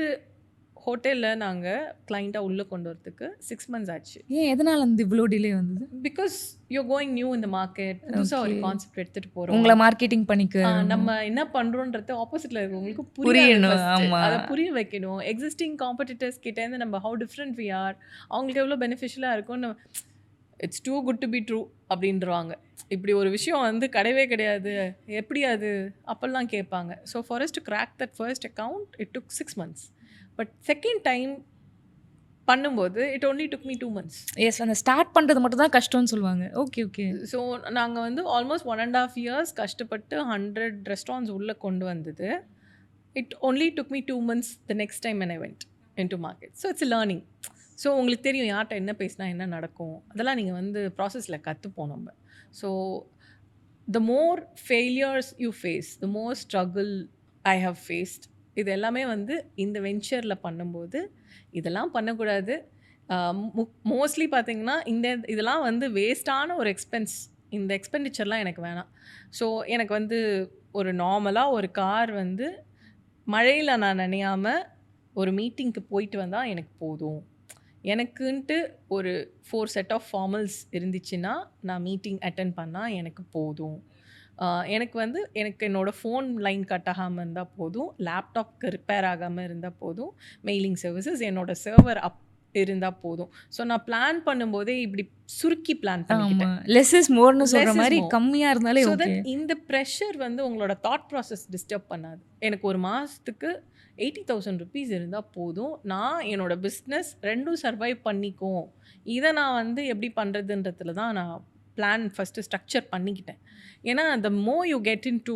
ஹோட்டலில் நாங்கள் கிளைண்ட்டாக உள்ளே கொண்டு வரதுக்கு 6 months ஆச்சு. ஏன் எதனால வந்து இவ்வளோ டிலே வந்தது? பிகாஸ் யூ கோயிங் நியூ இந்த மார்க்கெட், புதுசாக ஒரு Okay. கான்செப்ட் எடுத்துகிட்டு போகிறோம். உங்களை மார்க்கெட்டிங் பண்ணிக்க நம்ம என்ன பண்றோன்றது ஆப்போசிட்ல இருக்கவங்களுக்கு புரியணும், புரியணும். ஆமா. அதை புரிய வைக்கணும். எக்ஸிஸ்டிங் காம்படிட்டர்ஸ் கிட்ட இருந்து நம்ம ஹவு டிஃப்ரெண்ட் வி ஆர், அவங்களுக்கு எவ்வளோ பெனிஃபிஷியலாக இருக்கும்னு, it's too good to be true அப்படின்றவாங்க. இப்படி ஒரு விஷயம் வந்து கிடையவே கிடையாது, எப்படி அது அப்பெல்லாம் கேட்பாங்க. So far as to crack that first account it took 6 months. But second time பண்ணும்போது it only took me 2 months. Yes, அந்த ஸ்டார்ட் பண்ணுறது மட்டும் தான் கஷ்டம்னு சொல்லுவாங்க. Okay okay. ஸோ நாங்கள் வந்து ஆல்மோஸ்ட் 1.5 years கஷ்டப்பட்டு 100 ரெஸ்டாரண்ட்ஸ் உள்ளே கொண்டு வந்தது. It only took me 2 months the next time when I went into market. So it's a learning. So உங்களுக்கு தெரியும் யார்கிட்ட என்ன பேசினா என்ன நடக்கும், அதெல்லாம் நீங்கள் வந்து ப்ராசஸில் கற்றுப்போம் நம்ம. So the more failures you face, the more struggle I have faced. இது எல்லாமே வந்து இந்த வெஞ்சரில் பண்ணும்போது இதெல்லாம் பண்ணக்கூடாது. மோஸ்ட்லி பார்த்தீங்கன்னா இதெல்லாம் வந்து வேஸ்ட்டான ஒரு எக்ஸ்பென்ஸ். இந்த எக்ஸ்பெண்டிச்சர்லாம் எனக்கு வேணாம். ஸோ எனக்கு வந்து ஒரு நார்மலாக ஒரு கார் வந்து மழையில் நான் நனையாமல் ஒரு மீட்டிங்க்கு போயிட்டு வந்தால் எனக்கு போதும். எனக்குன்ட்டு ஒரு 4 செட் ஆஃப் ஃபார்மல்ஸ் இருந்துச்சுன்னா நான் மீட்டிங் அட்டென்ட் பண்ணால் எனக்கு போதும். எனக்கு வந்து எனக்கு என்னோடய ஃபோன் லைன் கட் ஆகாமல் இருந்தால் போதும், லேப்டாப்க்கு ரிப்பேர் ஆகாமல் இருந்தால் போதும், மெயிலிங் சர்வீசஸ் என்னோட சர்வர் அப் இருந்தால் போதும். ஸோ நான் பிளான் பண்ணும்போதே இப்படி சுருக்கி பிளான் பண்ணிக்கிட்டேன். ஆமாம், லெஸ் இஸ் மோர்னு சொல்கிற Less is மாதிரி more. கம்மியாக இருந்தாலே ஸோ ஓகே. தட் இந்த ப்ரெஷர் வந்து உங்களோட தாட் ப்ராசஸ் டிஸ்டர்ப் பண்ணாது. எனக்கு ஒரு மாதத்துக்கு 80,000 rupees இருந்தால் போதும், நான் என்னோட பிஸ்னஸ் ரெண்டும் சர்வைவ் பண்ணிக்கும். இதை நான் வந்து எப்படி பண்ணுறதுன்றதுல தான் நான் பிளான் ஃபஸ்ட்டு ஸ்ட்ரக்சர் பண்ணிக்கிட்டேன். ஏன்னா the more you get into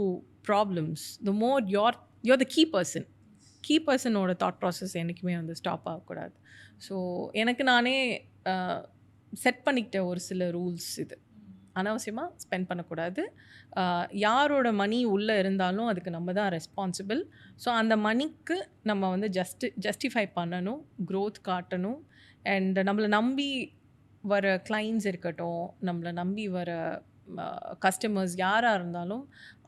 problems, the more you're the key person. Key பர்சனோட தாட் ப்ராசஸ் என்றைக்குமே வந்து ஸ்டாப் ஆகக்கூடாது. ஸோ எனக்கு நானே செட் பண்ணிக்கிட்ட ஒரு சில ரூல்ஸ் இது. அனாவசியமாக ஸ்பெண்ட் பண்ணக்கூடாது. யாரோட மணி உள்ளே இருந்தாலும் அதுக்கு நம்ம தான் ரெஸ்பான்சிபிள். ஸோ அந்த மணிக்கு நம்ம வந்து ஜஸ்டிஃபை பண்ணணும், க்ரோத் காட்டணும். அண்ட் நம்மளை நம்பி வர கிளைண்ட்ஸ் இருக்கட்டும், நம்மளை நம்பி வர கஸ்டமர்ஸ் யாராக இருந்தாலும்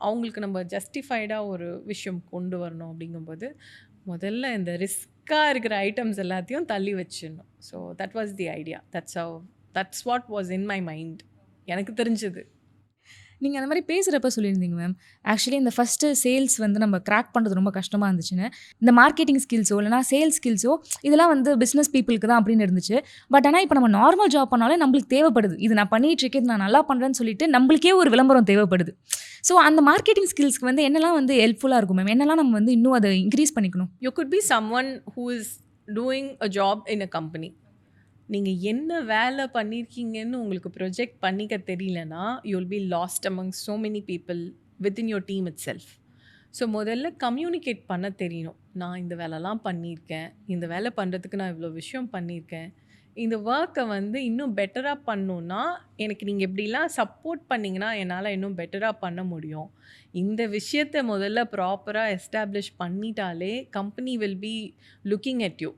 அவங்களுக்கு நம்ம ஜஸ்டிஃபைடாக ஒரு விஷயம் கொண்டு வரணும். அப்படிங்கும்போது முதல்ல இந்த ரிஸ்க்காக இருக்கிற ஐட்டம்ஸ் எல்லாத்தையும் தள்ளி வச்சிடணும். So that was the idea. That's what was in my mind. எனக்கு தெரிஞ்சது. நீங்கள் அந்த மாதிரி பேசுகிறப்ப சொல்லியிருந்தீங்க மேம், ஆக்சுவலி இந்த ஃபஸ்ட்டு சேல்ஸ் வந்து நம்ம கிராக் பண்ணுறது ரொம்ப கஷ்டமாக இருந்துச்சுன்னு. இந்த மார்க்கெட்டிங் ஸ்கில்ஸோ இல்லைனா சேல்ஸ் ஸ்கில்ஸோ இதெல்லாம் வந்து பிஸ்னஸ் பீப்புளுக்கு தான் அப்படின்னு இருந்துச்சு. பட் ஆனால் இப்போ நம்ம நார்மல் ஜாப் பண்ணாலே நம்மளுக்கு தேவைப்படுது. இது நான் பண்ணிகிட்டு இருக்கேன், இது நான் நல்லா பண்ணுறேன்னு சொல்லிட்டு நம்மளுக்கே ஒரு விளம்பரம் தேவைப்படுது. ஸோ அந்த மார்க்கெட்டிங் ஸ்கில்ஸ்க்கு வந்து என்னெல்லாம் வந்து ஹெல்ப்ஃபுல்லாக இருக்கும் மேம்? என்னெல்லாம் நம்ம வந்து இன்னும் அதை இன்க்ரீஸ் பண்ணிக்கணும்? You could be someone who is doing a job in a company. நீங்கள் என்ன வேலை பண்ணியிருக்கீங்கன்னு உங்களுக்கு ப்ரொஜெக்ட் பண்ணிக்க தெரியலனா you will be last among so many people within your team it self. So முதல்ல கம்யூனிகேட் பண்ண தெரியணும். நான் இந்த வேலைலாம் பண்ணியிருக்கேன், இந்த வேலை பண்ணுறதுக்கு நான் இவ்வளோ விஷயம் பண்ணியிருக்கேன், இந்த ஒர்க்கை வந்து இன்னும் பெட்டராக பண்ணணுன்னா எனக்கு நீங்கள் எப்படிலாம் சப்போர்ட் பண்ணிங்கன்னா என்னால் இன்னும் பெட்டராக பண்ண முடியும். இந்த விஷயத்தை முதல்ல ப்ராப்பராக எஸ்டாப்ளிஷ் பண்ணிட்டாலே company will be looking at you.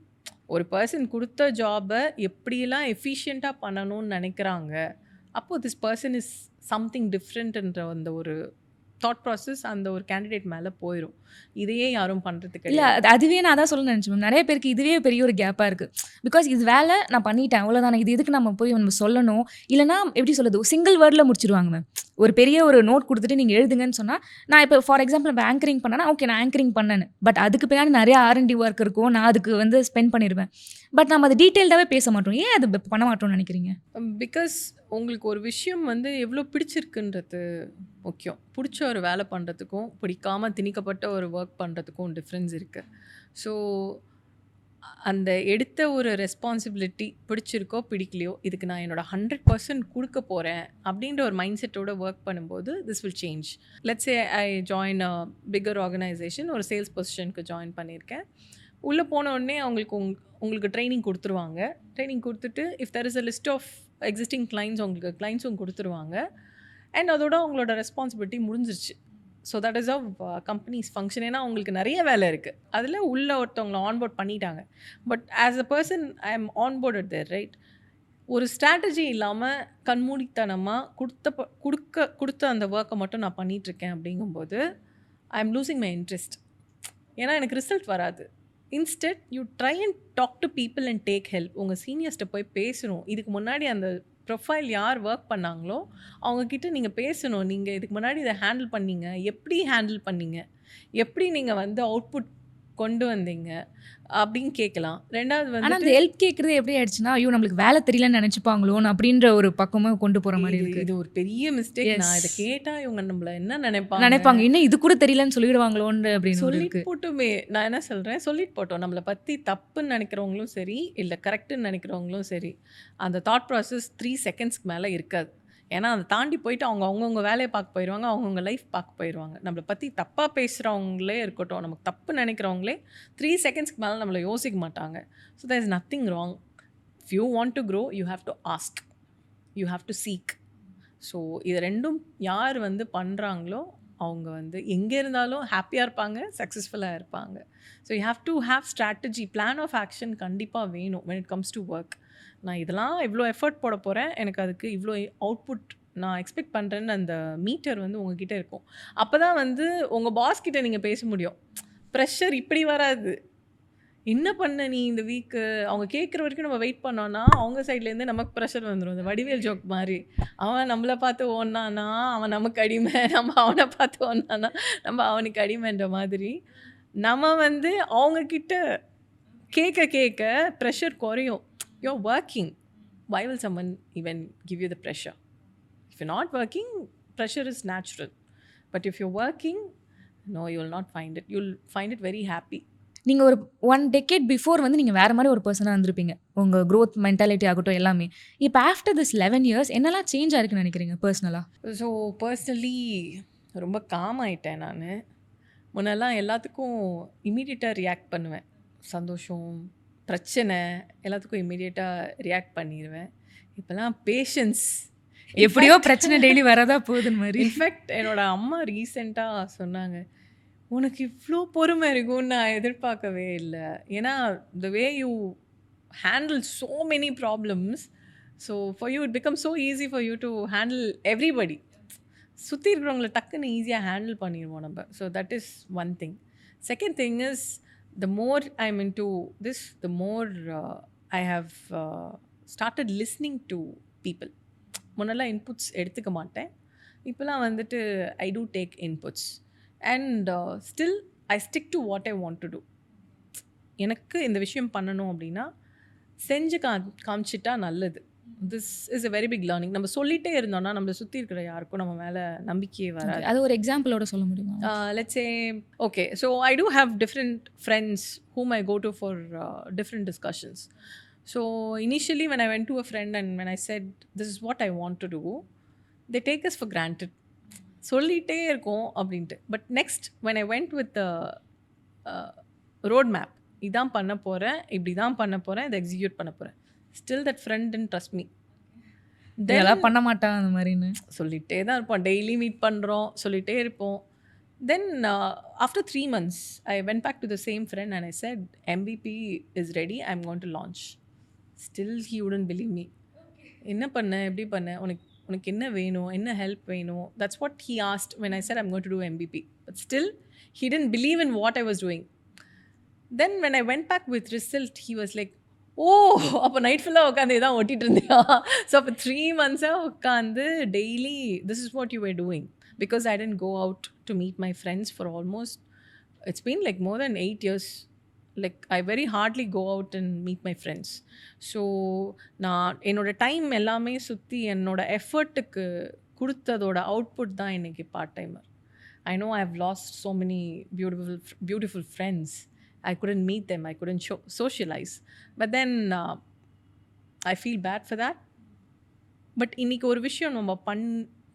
ஒரு பர்சன் கொடுத்த ஜாபை எப்படியெல்லாம் எஃபிஷியண்ட்டாக பண்ணணும்னு நினைக்கிறாங்க, அப்போது திஸ் பர்சன் இஸ் சம்திங் டிஃப்ரெண்ட்ன்ற அந்த ஒரு தாட் ப்ராசஸ் அந்த ஒரு கேண்டிடேட் மேலே போயிடும். இதையே யாரும் பண்ணுறதுக்கு இல்லை, அதுவே நான் அதான் சொல்ல நினச்சேன் மேம். நிறைய பேருக்கு இதுவே பெரிய ஒரு கேப்பாக இருக்குது. பிகாஸ் இது வேலை நான் பண்ணிட்டேன் அவ்வளோதானே, இது எதுக்கு நம்ம போய் நம்ம சொல்லணும்? இல்லைனா எப்படி சொல்லுது, சிங்கிள் வேர்டில் முடிச்சிருவாங்க மேம். ஒரு பெரிய ஒரு நோட் கொடுத்துட்டு நீங்கள் எழுதுங்கன்னு சொன்னால், நான் இப்போ ஃபார் எக்ஸாம்பிள் இப்போ ஆங்கரிங் பண்ணேன்னா ஓகே நான் ஆங்கரிங் பண்ணேன்னு, பட் அதுக்கு பின்னாடி நிறைய R&D ஒர்க் இருக்கும், நான் அதுக்கு வந்து ஸ்பெண்ட் பண்ணிடுவேன். பட் நம்ம அதை டீட்டெயில்டாகவே பேச மாட்டோம். ஏன் அது பண்ண மாட்டோம்னு நினைக்கிறீங்க? பிகாஸ் உங்களுக்கு ஒரு விஷயம் வந்து எவ்வளோ பிடிச்சிருக்குன்றது முக்கியம். பிடிச்ச ஒரு வேலை பண்ணுறதுக்கும் பிடிக்காமல் திணிக்கப்பட்ட ஒரு ஒர்க் பண்ணுறதுக்கும் டிஃப்ரென்ஸ் இருக்குது. ஸோ அந்த எடுத்த ஒரு ரெஸ்பான்சிபிலிட்டி பிடிச்சிருக்கோ பிடிக்கலையோ, இதுக்கு நான் என்னோட 100% கொடுக்க போகிறேன் அப்படின்ற ஒரு மைண்ட் செட்டோட ஒர்க் பண்ணும்போது this will change. Let's say I join a bigger organisation, ஒரு சேல்ஸ் பொசிஷனுக்கு ஜாயின் பண்ணியிருக்கேன். உள்ளே போன உடனே உங்களுக்கு ட்ரைனிங் கொடுத்துருவாங்க. ட்ரைனிங் கொடுத்துட்டு if there is a list of existing clients உங்களுக்கு கிளைண்ட்ஸும் கொடுத்துருவாங்க. அண்ட் அதோட உங்களோட ரெஸ்பான்சிபிலிட்டி முடிஞ்சிருச்சு. So that is of companies function. ஏன்னா உங்களுக்கு நிறைய வேலை இருக்குது, அதில் உள்ள ஒருத்தவங்களை ஆன்போர்ட் பண்ணிட்டாங்க. But as a person I am onboarded there, right? ஒரு ஸ்ட்ராட்டஜி இல்லாமல் கண்மூடித்தனமாக கொடுத்த அந்த ஒர்க்கை மட்டும் நான் பண்ணிகிட்ருக்கேன் அப்படிங்கும்போது I am losing my interest. ஏன்னா எனக்கு ரிசல்ட் வராது. Instead you try and talk to people and take help. உங்கள் சீனியர்ஸ்ட்ட போய் பேசணும். இதுக்கு முன்னாடி அந்த ப்ரொஃபைல் யார் ஒர்க் பண்ணாங்களோ அவங்கக்கிட்ட நீங்கள் பேசணும். நீங்கள் இதுக்கு முன்னாடி இதை ஹேண்டில் பண்ணீங்க, எப்படி ஹேண்டில் பண்ணீங்க, எப்படி நீங்கள் வந்து அவுட்புட் கொண்டு வந்தீங்க அப்படின்னு கேட்கலாம். ரெண்டாவது ஆனா வந்து அந்த ஹெல்ப் கேட்கறது எப்படி ஆயிடுச்சுன்னா, ஐயோ நம்மளுக்கு வேலை தெரியலன்னு நினைச்சுப்பாங்களோன்னு அப்படின்ற ஒரு பக்கமா கொண்டு போற மாதிரி இது இருக்கு. இது ஒரு பெரிய மிஸ்டேக். Yes. நான் இதை கேட்டா இவங்க நம்மள என்ன நினைப்பாங்க நினைப்பாங்க இன்னும் இது கூட தெரியலன்னு சொல்லிடுவாங்களோன்னு அப்படின்னு ஒரு சொல்லிட்டு இருக்கு. போட்டுமே. நான் என்ன சொல்றேன், சொல்லிட்டு போட்டோம். நம்மளை பத்தி தப்புன்னு நினைக்கிறவங்களும் சரி, இல்லை கரெக்டுன்னு நினைக்கிறவங்களும் சரி, அந்த தாட் ப்ராசஸ் 3 செகண்ட்ஸ்க்கு மேலே இருக்காது. ஏன்னா அதை தாண்டி போயிட்டு அவங்கவுங்க வேலையை பார்க்க போயிடுவாங்க, அவங்கவுங்க லைஃப் பார்க்க போயிடுவாங்க. நம்மளை பற்றி தப்பாக பேசுகிறவங்களே இருக்கட்டும், நமக்கு தப்பு நினைக்கிறவங்களே 3 செகண்ட்ஸ்க்கு மேலே நம்மளை யோசிக்க மாட்டாங்க. So there is nothing wrong. If you want to grow you have to ask, you have to seek. So இது ரெண்டும் யார் வந்து பண்ணுறாங்களோ அவங்க வந்து எங்கே இருந்தாலும் ஹாப்பியாக இருப்பாங்க, சக்ஸஸ்ஃபுல்லாக இருப்பாங்க. So you have to have strategy, plan of action கண்டிப்பாக வேணும் when it comes to work. நான் இதெல்லாம் இவ்வளோ எஃபர்ட் போட போகிறேன், எனக்கு அதுக்கு இவ்வளோ அவுட்புட் நான் எக்ஸ்பெக்ட் பண்ணுறேன்னு அந்த மீட்டர் வந்து உங்ககிட்ட இருக்கும். அப்போ தான் வந்து உங்கள் பாஸ் கிட்ட நீங்கள் பேச முடியும். ப்ரெஷர் இப்படி வராது. என்ன பண்ண நீ இந்த வீக்கு, அவங்க கேட்குற வரைக்கும் நம்ம வெயிட் பண்ணோன்னா அவங்க சைட்லேருந்து நமக்கு ப்ரெஷர் வந்துடும். இந்த வடிவேல் ஜோக் மாதிரி, அவன் நம்மளை பார்த்து ஓடினானா அவன் நமக்கு அடிமை, நம்ம அவனை பார்த்து ஓடினானா நம்ம அவனுக்கு அடிமைன்ற மாதிரி நம்ம வந்து அவங்கக்கிட்ட கேட்க கேட்க ப்ரெஷர் குறையும். You're working. Why will someone even give you the pressure? If you're not working, pressure is natural. But if you're working, no, you will not find it. You'll find it very happy. நீங்க ஒரு 1 decade before வந்து நீங்க வேற மாதிரி ஒரு பர்சனா இருந்திருப்பீங்க. உங்க growth மென்டாலிட்டி ஆகட்டும் எல்லாமே. இப்போ ஆஃப்டர் திஸ் 11 இயர்ஸ் என்னெல்லாம் சேஞ்ச் ஆயிருக்குன்னு நினைக்கிறீங்க பர்சனலா? ஸோ பர்சனலி ரொம்ப காம் ஆயிட்டேன் நான். முன்னெல்லாம் எல்லாத்துக்கும் இமீடியட்டாக ரியாக்ட் பண்ணுவேன். சந்தோஷம், பிரச்சனை எல்லாத்துக்கும் இமீடியட்டாக ரியாக்ட் பண்ணிடுவேன். இப்போலாம் பேஷன்ஸ், எப்படியோ பிரச்சனை டெய்லி வரதா போகுதுன்னு மாதிரி. இன்ஃபேக்ட் என்னோட அம்மா ரீசெண்டாக சொன்னாங்க, உனக்கு இவ்வளோ பொறுமை இருக்கும்னு நான் எதிர்பார்க்கவே இல்லை. ஏன்னா the way you handle so many problems, so for you it become so easy for you to handle everybody. சுற்றி இருக்கிறவங்கள டக்குன்னு ஈஸியாக ஹேண்டில் பண்ணிடுவோம் நம்ம. So that is one thing. Second thing is, the more I'm into this, the more I have started listening to people. முன்னெல்லாம் inputs எடுத்துக்க மாட்டேன். இப்போலாம் வந்துட்டு I do take inputs and still I stick to what I want to do. எனக்கு இந்த விஷயம் பண்ணணும் அப்படின்னா செஞ்சு காமிச்சிட்டா நல்லது. This is a very big learning. நம்ம சொல்லிட்டே இருந்தோம்னா நம்மளை சுற்றி இருக்கிற யாருக்கும் நம்ம மேலே நம்பிக்கையே வராது. அது ஒரு எக்ஸாம்பிளோட சொல்ல முடியுமா? Let's say, okay, so I do have different friends whom I go to for different discussions. So initially when I went to a friend and when I said this is what I want to do, they take us for granted. சொல்லிட்டே இருக்கோம் அப்படின்ட்டு. But next when I went with the road map, இதான் பண்ண போகிறேன், இப்படி தான் பண்ண போகிறேன், இதை எக்ஸிக்யூட் பண்ண போகிறேன், still that friend didn't trust me. இதெல்லாம் பண்ண மாட்டான் அந்த மாதிரின்னு சொல்லிகிட்டே தான் இருப்போம். டெய்லி மீட் பண்ணுறோம், சொல்லிகிட்டே இருப்போம். Then after 3 months I went back to the same friend and I said MVP is ready, I'm going to launch. Still he wouldn't believe me. என்ன பண்ண, எப்படி பண்ண, உனக்கு என்ன வேணும், என்ன ஹெல்ப் வேணும், that's what he asked when I said I'm going to do MVP. But still he didn't believe in what I was doing. Then when I went back with result, he was like, அப்போ night ஃபுல்லாக உட்காந்து இதான் ஓட்டிகிட்டு இருந்தியா? So அப்போ 3 monthsஸாக உட்காந்து daily this is what you are doing. Because I tend go out to meet my friends for almost it's been like more then 8 years. Like I very hardly go out and meet my friends. So நான் என்னோடய time எல்லாமே சுற்றி என்னோட எஃபர்ட்டுக்கு கொடுத்ததோட output தான் இன்றைக்கி part timer. I know I have lost so many beautiful friends. I couldn't meet them, I couldn't socialize. But then I feel bad for that. But இன்றைக்கி ஒரு விஷயம் நம்ம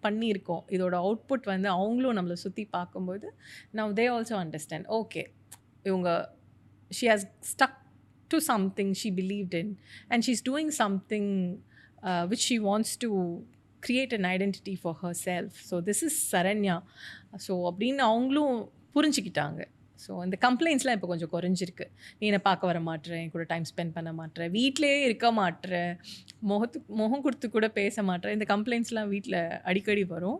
பண்ணியிருக்கோம், இதோட அவுட்புட் வந்து அவங்களும் நம்மளை சுற்றி பார்க்கும்போது now they also understand, okay, இவங்க she has stuck to something she believed in and she's doing something which she wants to create an identity for herself. So this is Saranya. So அப்படின்னு அவங்களும் புரிஞ்சுக்கிட்டாங்க. So இந்த கம்ப்ளைண்ட்ஸ்லாம் இப்போ கொஞ்சம் குறைஞ்சிருக்கு. நீ என்னை பார்க்க வர மாட்டேறேன், கூட டைம் ஸ்பெண்ட் பண்ண மாட்டேறேன், வீட்டிலேயே இருக்க மாட்டேறேன், முகம் கொடுத்து கூட பேச மாட்டேறேன், இந்த கம்ப்ளைண்ட்ஸ்லாம் வீட்டில் அடிக்கடி வரும்.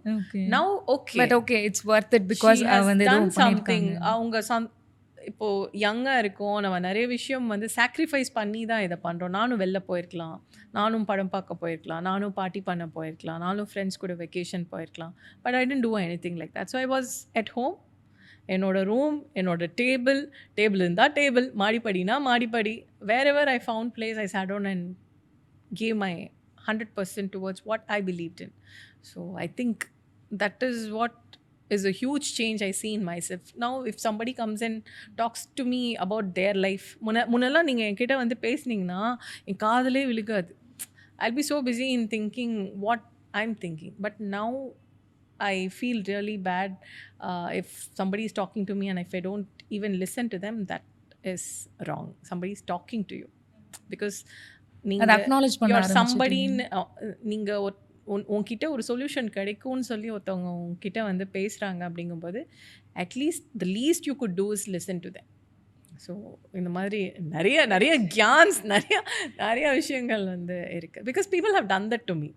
Now okay, but okay it's worth it because வந்து சம்திங் அவங்க இப்போது யங்காக இருக்கோம், நம்ம நிறைய விஷயம் வந்து சாக்ரிஃபைஸ் பண்ணி தான் இதை பண்ணுறோம். நானும் வெளில போயிருக்கலாம், நானும் படம் பார்க்க போயிருக்கலாம், நானும் பார்ட்டி பண்ண போயிருக்கலாம், நானும் ஃப்ரெண்ட்ஸ் கூட வெக்கேஷன் போயிருக்கலாம். But I didn't do anything like that. So I was at home. என்னோட ரூம், என்னோட டேபிள் இருந்தால் டேபிள், மாடிப்படினா மாடிப்படி. Wherever I found place I sat down and gave my 100% towards what I believed in. So I think that is what is a huge change I see in myself. Now if somebody comes and talks to me about their life, முன்னெல்லாம் நீங்கள் என்கிட்ட வந்து பேசுனீங்கன்னா என் காதலே விழுகாது. I'll be so busy in thinking what I'm thinking. But now I feel really bad if somebody is talking to me and if I don't even listen to them, that is wrong. Somebody is talking to you because அதை acknowledge பண்ண you're ஆரம்பிச்சிட்டீங்க. somebody. நீங்கள் உங்ககிட்ட ஒரு solution கிடைக்கும்னு சொல்லி ஒருத்தவங்க உங்ககிட்ட வந்து பேசுகிறாங்க அப்படிங்கும்போது at least the least you could do is listen to them. So இந்த மாதிரி நிறைய நிறைய கியான்ஸ் நிறைய விஷயங்கள் வந்து இருக்குது. Because people have done that to me.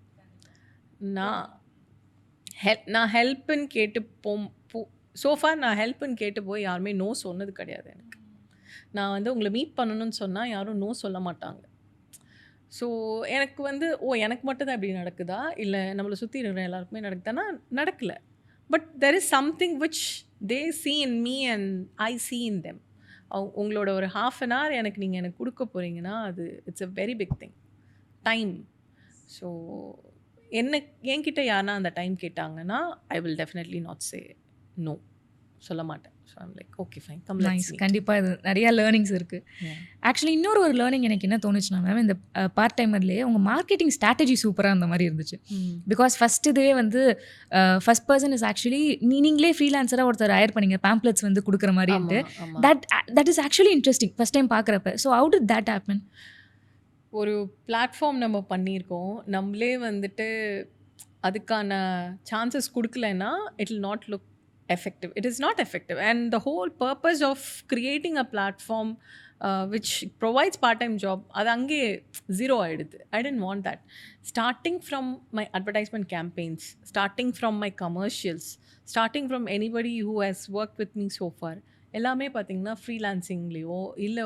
நான் ஹெல்ப்புன்னு கேட்டு சோஃபார் நான் ஹெல்ப்புன்னு கேட்டு போய் யாருமே நோ சொன்னது கிடையாது எனக்கு. நான் வந்து உங்களை மீட் பண்ணணும்னு சொன்னால் யாரும் நோ சொல்ல மாட்டாங்க. ஸோ எனக்கு வந்து எனக்கு மட்டும் தான் இப்படி நடக்குதா, இல்லை நம்மளை சுற்றி இருக்கிற எல்லாருக்குமே நடக்குதானா? நடக்கலை. But there is something which they see in me and I see in them. உங்களோட ஒரு ½ எனக்கு நீங்கள் எனக்கு கொடுக்க போகிறீங்கன்னா அது it's a very big thing. Time. So என்கிட்ட யாருன்னா அந்த டைம் கேட்டாங்கன்னா I will definitely not say no, சொல்ல மாட்டேன். So I'm like okay fine come nice. கண்டிப்பாக இது நிறைய லேர்னிங்ஸ் இருக்குது. ஆக்சுவலி இன்னொரு லேர்னிங் எனக்கு என்ன தோணுச்சுன்னா மேம், இந்த பார்ட் டைமர்லேயே உங்கள் மார்க்கெட்டிங் ஸ்ட்ராட்டஜி சூப்பராக அந்த மாதிரி இருந்துச்சு. பிகாஸ் ஃபஸ்ட் இதுவே வந்து ஃபர்ஸ்ட் பர்சன் இஸ் ஆக்சுவலி நீங்களே ஃப்ரீலான்சராக ஒருத்தர் ஹயர் பண்ணீங்க, பேம்ப்ளெட்ஸ் வந்து கொடுக்குற மாதிரின்ட்டு. That is actually interesting first time பார்க்குறப்ப. So how did that happen? ஒரு பிளாட்ஃபார்ம் நம்ம பண்ணியிருக்கோம், நம்மளே வந்துட்டு அதுக்கான சான்சஸ் கொடுக்கலன்னா it will not look effective. It is not effective. And the whole purpose of creating a platform which provides part-time job, அது அங்கே ஜீரோ ஆகிடுது. I didn't want that. Starting from my advertisement campaigns, starting from my commercials, starting from anybody who has worked with me so far, எல்லாமே பார்த்தீங்கன்னா ஃப்ரீலான்சிங்லேயோ இல்லை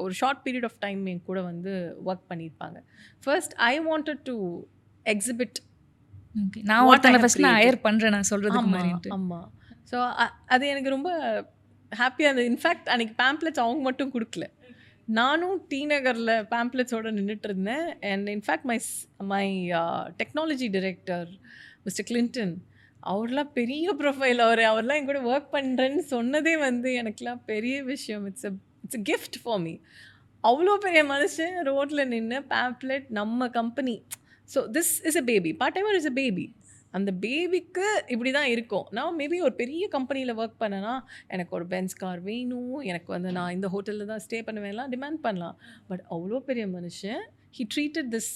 ஒரு short period of time என் கூட வந்து work பண்ணியிருப்பாங்க. First I wanted to exhibit. நான் ஒருத்தங்களை first நான் ஹயர் பண்ணுறேன் நான் சொல்கிறதுக்கு மாதிரின்ட்டு. ஆமாம். ஸோ அது எனக்கு ரொம்ப ஹாப்பியாக இருந்தது. இன்ஃபேக்ட் அன்றைக்கி பேம்ப்ளெட்ஸ் அவங்க மட்டும் கொடுக்கல, நானும் டி நகரில் பேம்ப்ளெட்ஸோடு நின்றுட்டு இருந்தேன். And in fact my technology director mister Clinton, அவர்லாம் பெரிய ப்ரொஃபைல். அவர்லாம் என் கூட ஒர்க் பண்ணுறேன்னு சொன்னதே வந்து எனக்குலாம் பெரிய விஷயம். It's a gift for me. அவ்வளோ பெரிய மனுஷன் ரோட்டில் நின்று பேம்ப்ளெட் நம்ம company. So this is a baby. Part timer is a baby. அந்த பேபிக்கு இப்படி தான் இருக்கும். நான் மேபி ஒரு பெரிய கம்பெனியில் ஒர்க் பண்ணேன்னா எனக்கு ஒரு பென்ஸ் கார் வேணும், எனக்கு வந்து நான் இந்த ஹோட்டலில் தான் ஸ்டே பண்ணுவேன்லாம் டிமாண்ட் பண்ணலாம். பட் அவ்வளோ பெரிய மனுஷன் he treated this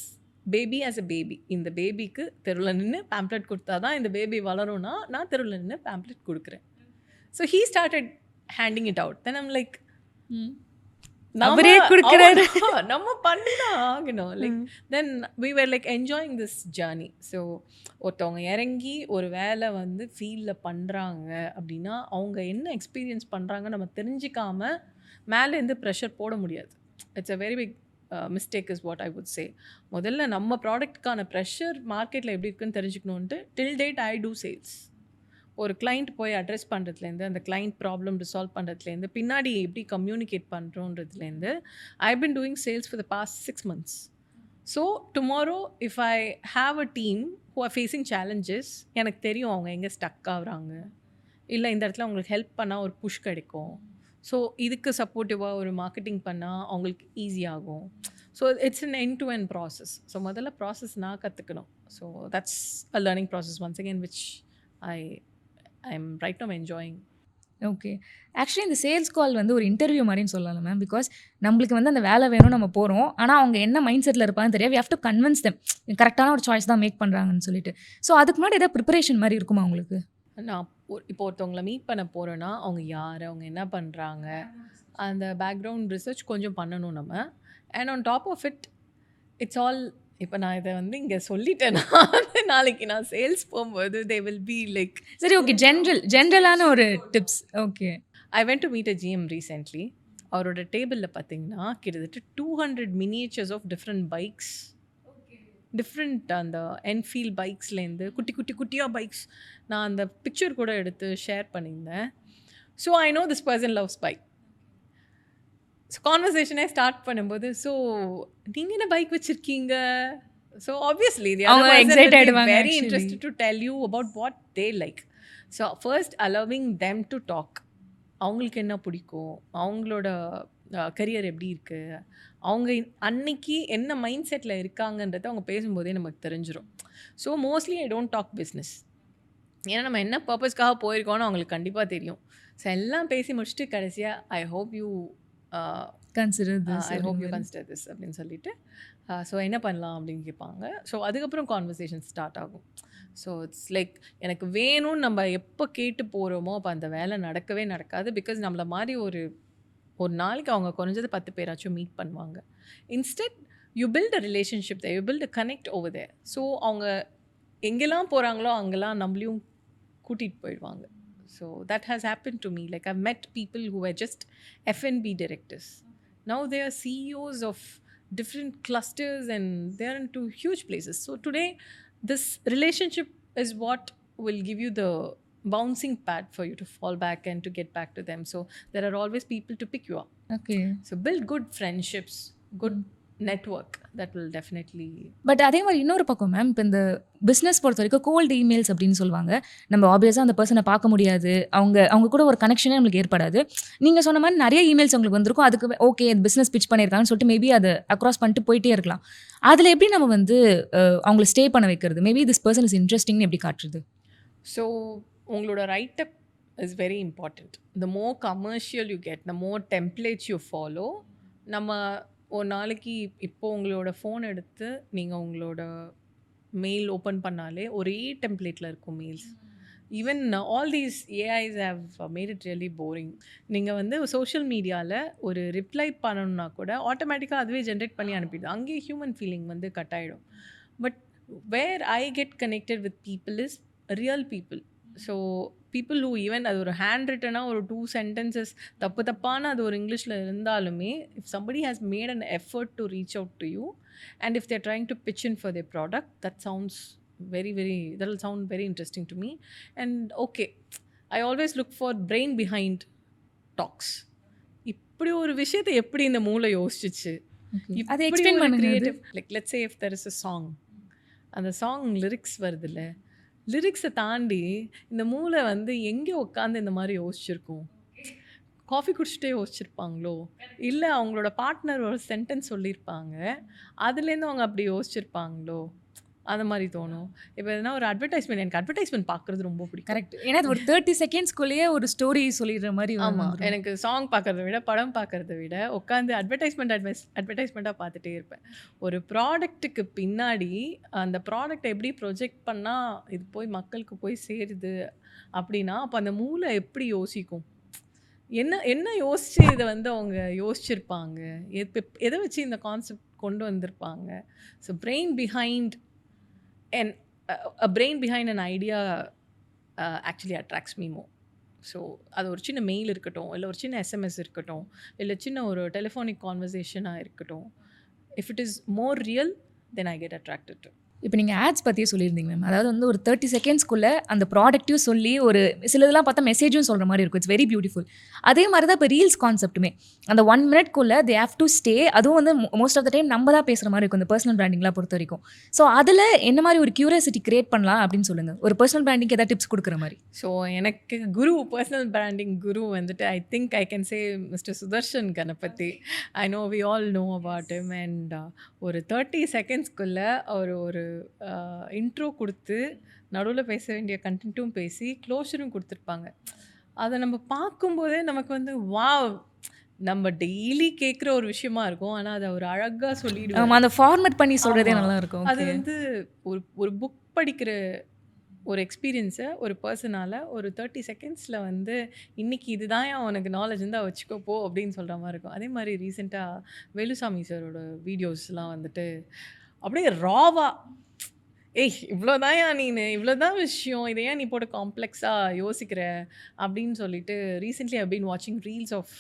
baby as a baby. இந்த பேபிக்கு தெருவில் நின்று பேம்ப்ளெட் கொடுத்தா தான் இந்த பேபி வளரும்னா நான் தெருவில் நின்று பேம்ப்ளெட் கொடுக்குறேன். So he started handing it out. Then I'm like அவரே கொடுக்குறாரு, நம்ம பண்ணிதான் ஆகணும். Like then we were like enjoying this journey. So ஒருத்தவங்க இறங்கி ஒரு வேலை வந்து ஃபீல்டில் பண்ணுறாங்க அப்படின்னா அவங்க என்ன எக்ஸ்பீரியன்ஸ் பண்ணுறாங்க நம்ம தெரிஞ்சிக்காம மேலேருந்து ப்ரெஷர் போட முடியாது. It's a very big mistake is what I would say. முதல்ல நம்ம ப்ராடக்ட்கான ப்ரெஷர் மார்க்கெட்டில் எப்படி இருக்குன்னு தெரிஞ்சுக்கணுன்ட்டு till date I do sales. ஒரு கிளைண்ட் போய் அட்ரெஸ் பண்ணுறதுலேருந்து, அந்த கிளைண்ட் ப்ராப்ளம் ரிசால்வ் பண்ணுறதுலேருந்து, பின்னாடி எப்படி கம்யூனிகேட் பண்ணுறோன்றதுலேருந்து I been doing sales for the past 6 months. So tomorrow if I have a team who are facing challenges, எனக்கு தெரியும் அவங்க எங்கே ஸ்டக் ஆகுறாங்க, இல்லை இந்த இடத்துல அவங்களுக்கு ஹெல்ப் பண்ணால் ஒரு புஷ் கிடைக்கும். ஸோ இதுக்கு சப்போர்ட்டிவாக ஒரு மார்க்கெட்டிங் பண்ணால் அவங்களுக்கு ஈஸியாகும். So it's an end to end process. So முதல்ல ப்ராசஸ் நான் கற்றுக்கணும். So that's a learning process once again which I'm right now enjoying. Okay. Actually இந்த சேல்ஸ் கால் வந்து ஒரு இன்டர்வியூ மாதிரின்னு சொல்லலாம் மேம். பிகாஸ் நம்மளுக்கு வந்து அந்த வேலை வேணும், நம்ம போகிறோம். ஆனால் அவங்க என்ன மைண்ட் செட்டில் இருப்பாங்கன்னு தெரியாது. We have to convince them கரெக்டான ஒரு சாய்ஸ் தான் மேக் பண்ணுறாங்கன்னு சொல்லிட்டு. ஸோ அதுக்கு முன்னாடி ஏதாவது ப்ரிப்பரேஷன் மாதிரி இருக்குமா உங்களுக்கு? நான் இப்போ ஒருத்தவங்களை மீட் பண்ண போகிறேன்னா அவங்க யார், அவங்க என்ன பண்ணுறாங்க, அந்த பேக்ரவுண்ட் ரிசர்ச் கொஞ்சம் பண்ணணும் நம்ம. And on top of it it's all. இப்போ நான் இதை வந்து இங்கே சொல்லிட்டேன்னா நாளைக்கு நான் சேல்ஸ் போகும்போது தே வில் பி லைக் சரி ஓகே, ஜென்ரலான ஒரு tips. Okay, I went to meet a GM recently. அவரோட டேபிளில் பார்த்தீங்கன்னா கிட்டத்தட்ட 200 miniatures of different bikes, different அந்த என்ஃபீல்ட் பைக்ஸ்லேருந்து குட்டி குட்டி குட்டியாக பைக்ஸ். நான் அந்த பிக்சர் கூட எடுத்து ஷேர் பண்ணியிருந்தேன். So I know this person loves bike. So கான்வர்சேஷனே ஸ்டார்ட் பண்ணும்போது, ஸோ நீங்கள் என்ன பைக் வச்சுருக்கீங்க? ஸோ ஆப்வியஸ்லி அவங்க excited ஆயிடுவாங்க very actually. Interested to tell you about what they like. So first allowing them to talk. அவங்களுக்கு என்ன பிடிக்கும், அவங்களோட கரியர் எப்படி இருக்குது, அவங்க அன்னைக்கு என்ன மைண்ட் செட்டில் இருக்காங்கன்றதை அவங்க பேசும்போதே நமக்கு தெரிஞ்சிடும். So mostly I don't talk business. ஏன்னா நம்ம என்ன பர்பஸ்க்காக போயிருக்கோம்னு அவங்களுக்கு கண்டிப்பாக தெரியும். ஸோ எல்லாம் பேசி முடிச்சுட்டு கடைசியாக I hope you consider this. I hope you consider this அப்படின்னு சொல்லிட்டு ஸோ என்ன பண்ணலாம் அப்படின்னு கேட்பாங்க. ஸோ அதுக்கப்புறம் கான்வர்சேஷன் ஸ்டார்ட் ஆகும். ஸோ இட்ஸ் லைக் எனக்கு வேணும்னு நம்ம எப்போ கேட்டு போகிறோமோ அப்போ அந்த வேலை நடக்கவே நடக்காது. பிகாஸ் நம்மள மாதிரி ஒரு நாளைக்கு அவங்க குறைஞ்சது 10 பேராச்சும் மீட் பண்ணுவாங்க. Instead you build a relationship there, you build a connect over there. So அவங்க எங்கெல்லாம் போகிறாங்களோ அங்கெல்லாம் நம்மளையும் கூட்டிகிட்டு போயிடுவாங்க. So that has happen to me. Like I've met people who are just F&B directors. Now they are CEOs of different clusters and they are into huge places. So today, this relationship is what will give you the bouncing pad for you to fall back and to get back to them. So there are always people to pick you up. Okay. So build good friendships, good network. That will definitely. But அதே மாதிரி இன்னொரு பக்கம் ma'am, இப்போ இந்த business பொறுத்த வரைக்கும் gold emails அப்படின்னு சொல்லுவாங்க. நம்ம ஆப்வியஸாக அந்த பர்சனை பார்க்க முடியாது, அவங்க கூட ஒரு கனெக்ஷனே நம்மளுக்கு ஏற்படாது. நீங்கள் சொன்ன மாதிரி நிறைய இமெயில்ஸ் உங்களுக்கு வந்திருக்கும். அதுக்கு ஓகே பிஸ்னஸ் பிச் பண்ணியிருக்காங்கன்னு சொல்லிட்டு மேபி அதை அக்ராஸ் பண்ணிட்டு போயிட்டே இருக்கலாம். அதில் எப்படி நம்ம வந்து அவங்கள ஸ்டே பண்ண வைக்கிறது? மேபி திஸ் பர்சன் இஸ் இன்ட்ரெஸ்டிங்னு எப்படி காட்டுறது? So உங்களோட write-up is very important. The more commercial you get, the more templates you follow. நம்ம ஒரு நாளைக்கு இப்போ உங்களோட ஃபோன் எடுத்து நீங்கள் உங்களோட மெயில் ஓப்பன் பண்ணாலே ஒரே டெம்ப்ளேட்டில் இருக்கும் mails. Even all these AI's have made it really boring. நீங்கள் வந்து சோஷியல் மீடியாவில் ஒரு ரிப்ளை பண்ணணுன்னா கூட ஆட்டோமேட்டிக்காக அதுவே ஜென்ரேட் பண்ணி அனுப்பிடுது. அங்கேயே ஹியூமன் ஃபீலிங் வந்து கட் ஆகிடும். But where I get connected with people is real people. So people who even அது ஒரு ஹேண்ட் ரிட்டனாக ஒரு 2 sentences தப்பான அது ஒரு இங்கிலீஷில் இருந்தாலுமே, if somebody has made an effort to reach out to you and if there trying to pitch in for their product, that will sound very interesting to me. And okay, I always look for brain behind talks. இப்படி ஒரு விஷயத்தை எப்படி இந்த மூளை யோசிச்சிச்சு, அதை explain பண்ணுங்க. Creative. Like let's say if there is a song, அந்த song lyrics வருதுல்ல, லிரிக்ஸை தாண்டி இந்த மூளை வந்து எங்கே உட்காந்து இந்த மாதிரி யோசிச்சிருக்கும்? காஃபி குடிச்சிட்டே யோசிச்சிருப்பாங்களோ, இல்லை அவங்களோட பார்ட்னர் ஒரு சென்டென்ஸ் சொல்லியிருப்பாங்க, அதுலேருந்து அவங்க அப்படி யோசிச்சிருப்பாங்களோ, அந்த மாதிரி தோணும். இப்போ எதுனா ஒரு அட்வர்டைஸ்மெண்ட், எனக்கு அட்வர்டைஸ்மெண்ட் பார்க்குறது ரொம்ப பிடிக்கும். கரெக்ட். ஏன்னா அது ஒரு 30 செகண்ட்ஸ்குள்ளேயே ஒரு ஸ்டோரி சொல்லிடுற மாதிரி. ஆமாம், எனக்கு சாங் பார்க்குறத விட படம் பார்க்குறத விட உட்காந்து அட்வர்டைஸ்மெண்ட்டாக பார்த்துட்டே இருப்பேன். ஒரு ப்ராடக்ட்டுக்கு பின்னாடி அந்த ப்ராடக்ட் எப்படி ப்ரொஜெக்ட் பண்ணால் இது போய் மக்களுக்கு போய் சேருது அப்படின்னா, அப்போ அந்த மூளை எப்படி யோசிக்கும், என்ன யோசிச்சு இதை வந்து அவங்க யோசிச்சிருப்பாங்க, எதை வச்சு இந்த கான்செப்ட் கொண்டு வந்திருப்பாங்க. So brain behind an idea actually attracts me more. So அது ஒரு சின்ன மெயில் இருக்கட்டும், இல்லை ஒரு சின்ன எஸ்எம்எஸ் இருக்கட்டும், இல்லை சின்ன ஒரு டெலிஃபோனிக் கான்வர்சேஷனாக இருக்கட்டும், if it is more real then I get attracted to. இப்போ நீங்கள் ஆட்ஸ் பற்றியே சொல்லியிருந்தீங்க மேம். அதாவது வந்து ஒரு 30 செகண்ட்ஸ்க்குள்ளே அந்த ப்ராடக்ட்டையும் சொல்லி ஒரு சிலதெல்லாம் பார்த்தா மெசேஜும் சொல்கிற மாதிரி இருக்கும். It's very beautiful. அதே மாதிரி தான் இப்போ ரீல்ஸ் கான்செப்ட்டுமே அந்த 1 minute-குள்ளே தே ஹேவ் டு ஸ்டே. அதுவும் வந்து மோஸ்ட் ஆஃப் த டைம் நம்ம தான் பேசுகிற மாதிரி இருக்கும் இந்த பர்சனல் பிராண்டிங்லாம் பொறுத்த வரைக்கும். ஸோ அதில் என்ன மாதிரி ஒரு கியூரியாசிட்டி கிரியேட் பண்ணலாம் அப்படின்னு சொல்லுங்கள், ஒரு பர்சனல் பிராண்டிங்க்கு ஏதாவது டிப்ஸ் கொடுக்குற மாதிரி. ஸோ எனக்கு பர்சனல் பிராண்டிங் குரு வந்துட்டு I think I can say mister Sudarshan Ganapathi. I know we all know about him. And ஒரு 30 செகண்ட்ஸ்க்குள்ளே ஒரு இன்ட்ரோ கொடுத்து நடுவில் பேச வேண்டிய கண்டென்ட்டும் பேசி க்ளோஷரும் கொடுத்துருப்பாங்க. அதை நம்ம பார்க்கும்போதே நமக்கு வந்து வாவ், நம்ம டெய்லி கேட்குற ஒரு விஷயமா இருக்கும், ஆனால் அதை ஒரு அழகாக சொல்லிடுவோம். அந்த ஃபார்மேட் பண்ணி சொல்கிறதே நல்லா இருக்கும். அது வந்து ஒரு புக் படிக்கிற ஒரு எக்ஸ்பீரியன்ஸை ஒரு பர்சனால் ஒரு 30 செகண்ட்ஸில் வந்து இன்றைக்கி இதுதான் உனக்கு நாலேஜ் இருந்தால் வச்சுக்கோப்போ அப்படின்னு சொல்கிற மாதிரி இருக்கும். அதே மாதிரி ரீசெண்டாக வேலுசாமி சாரோட வீடியோஸ்லாம் வந்துட்டு அப்படியே ராவாக ஏய் இவ்வளோதான்யா நீனு, இவ்வளோதான் விஷயம். இத ஏன் நீ போட்டு காம்ப்ளெக்ஸா யோசிக்கிற? அப்படின்னு சொல்லிட்டு ரீசென்ட்லி ஐவ் பீன் வாட்சிங் reels of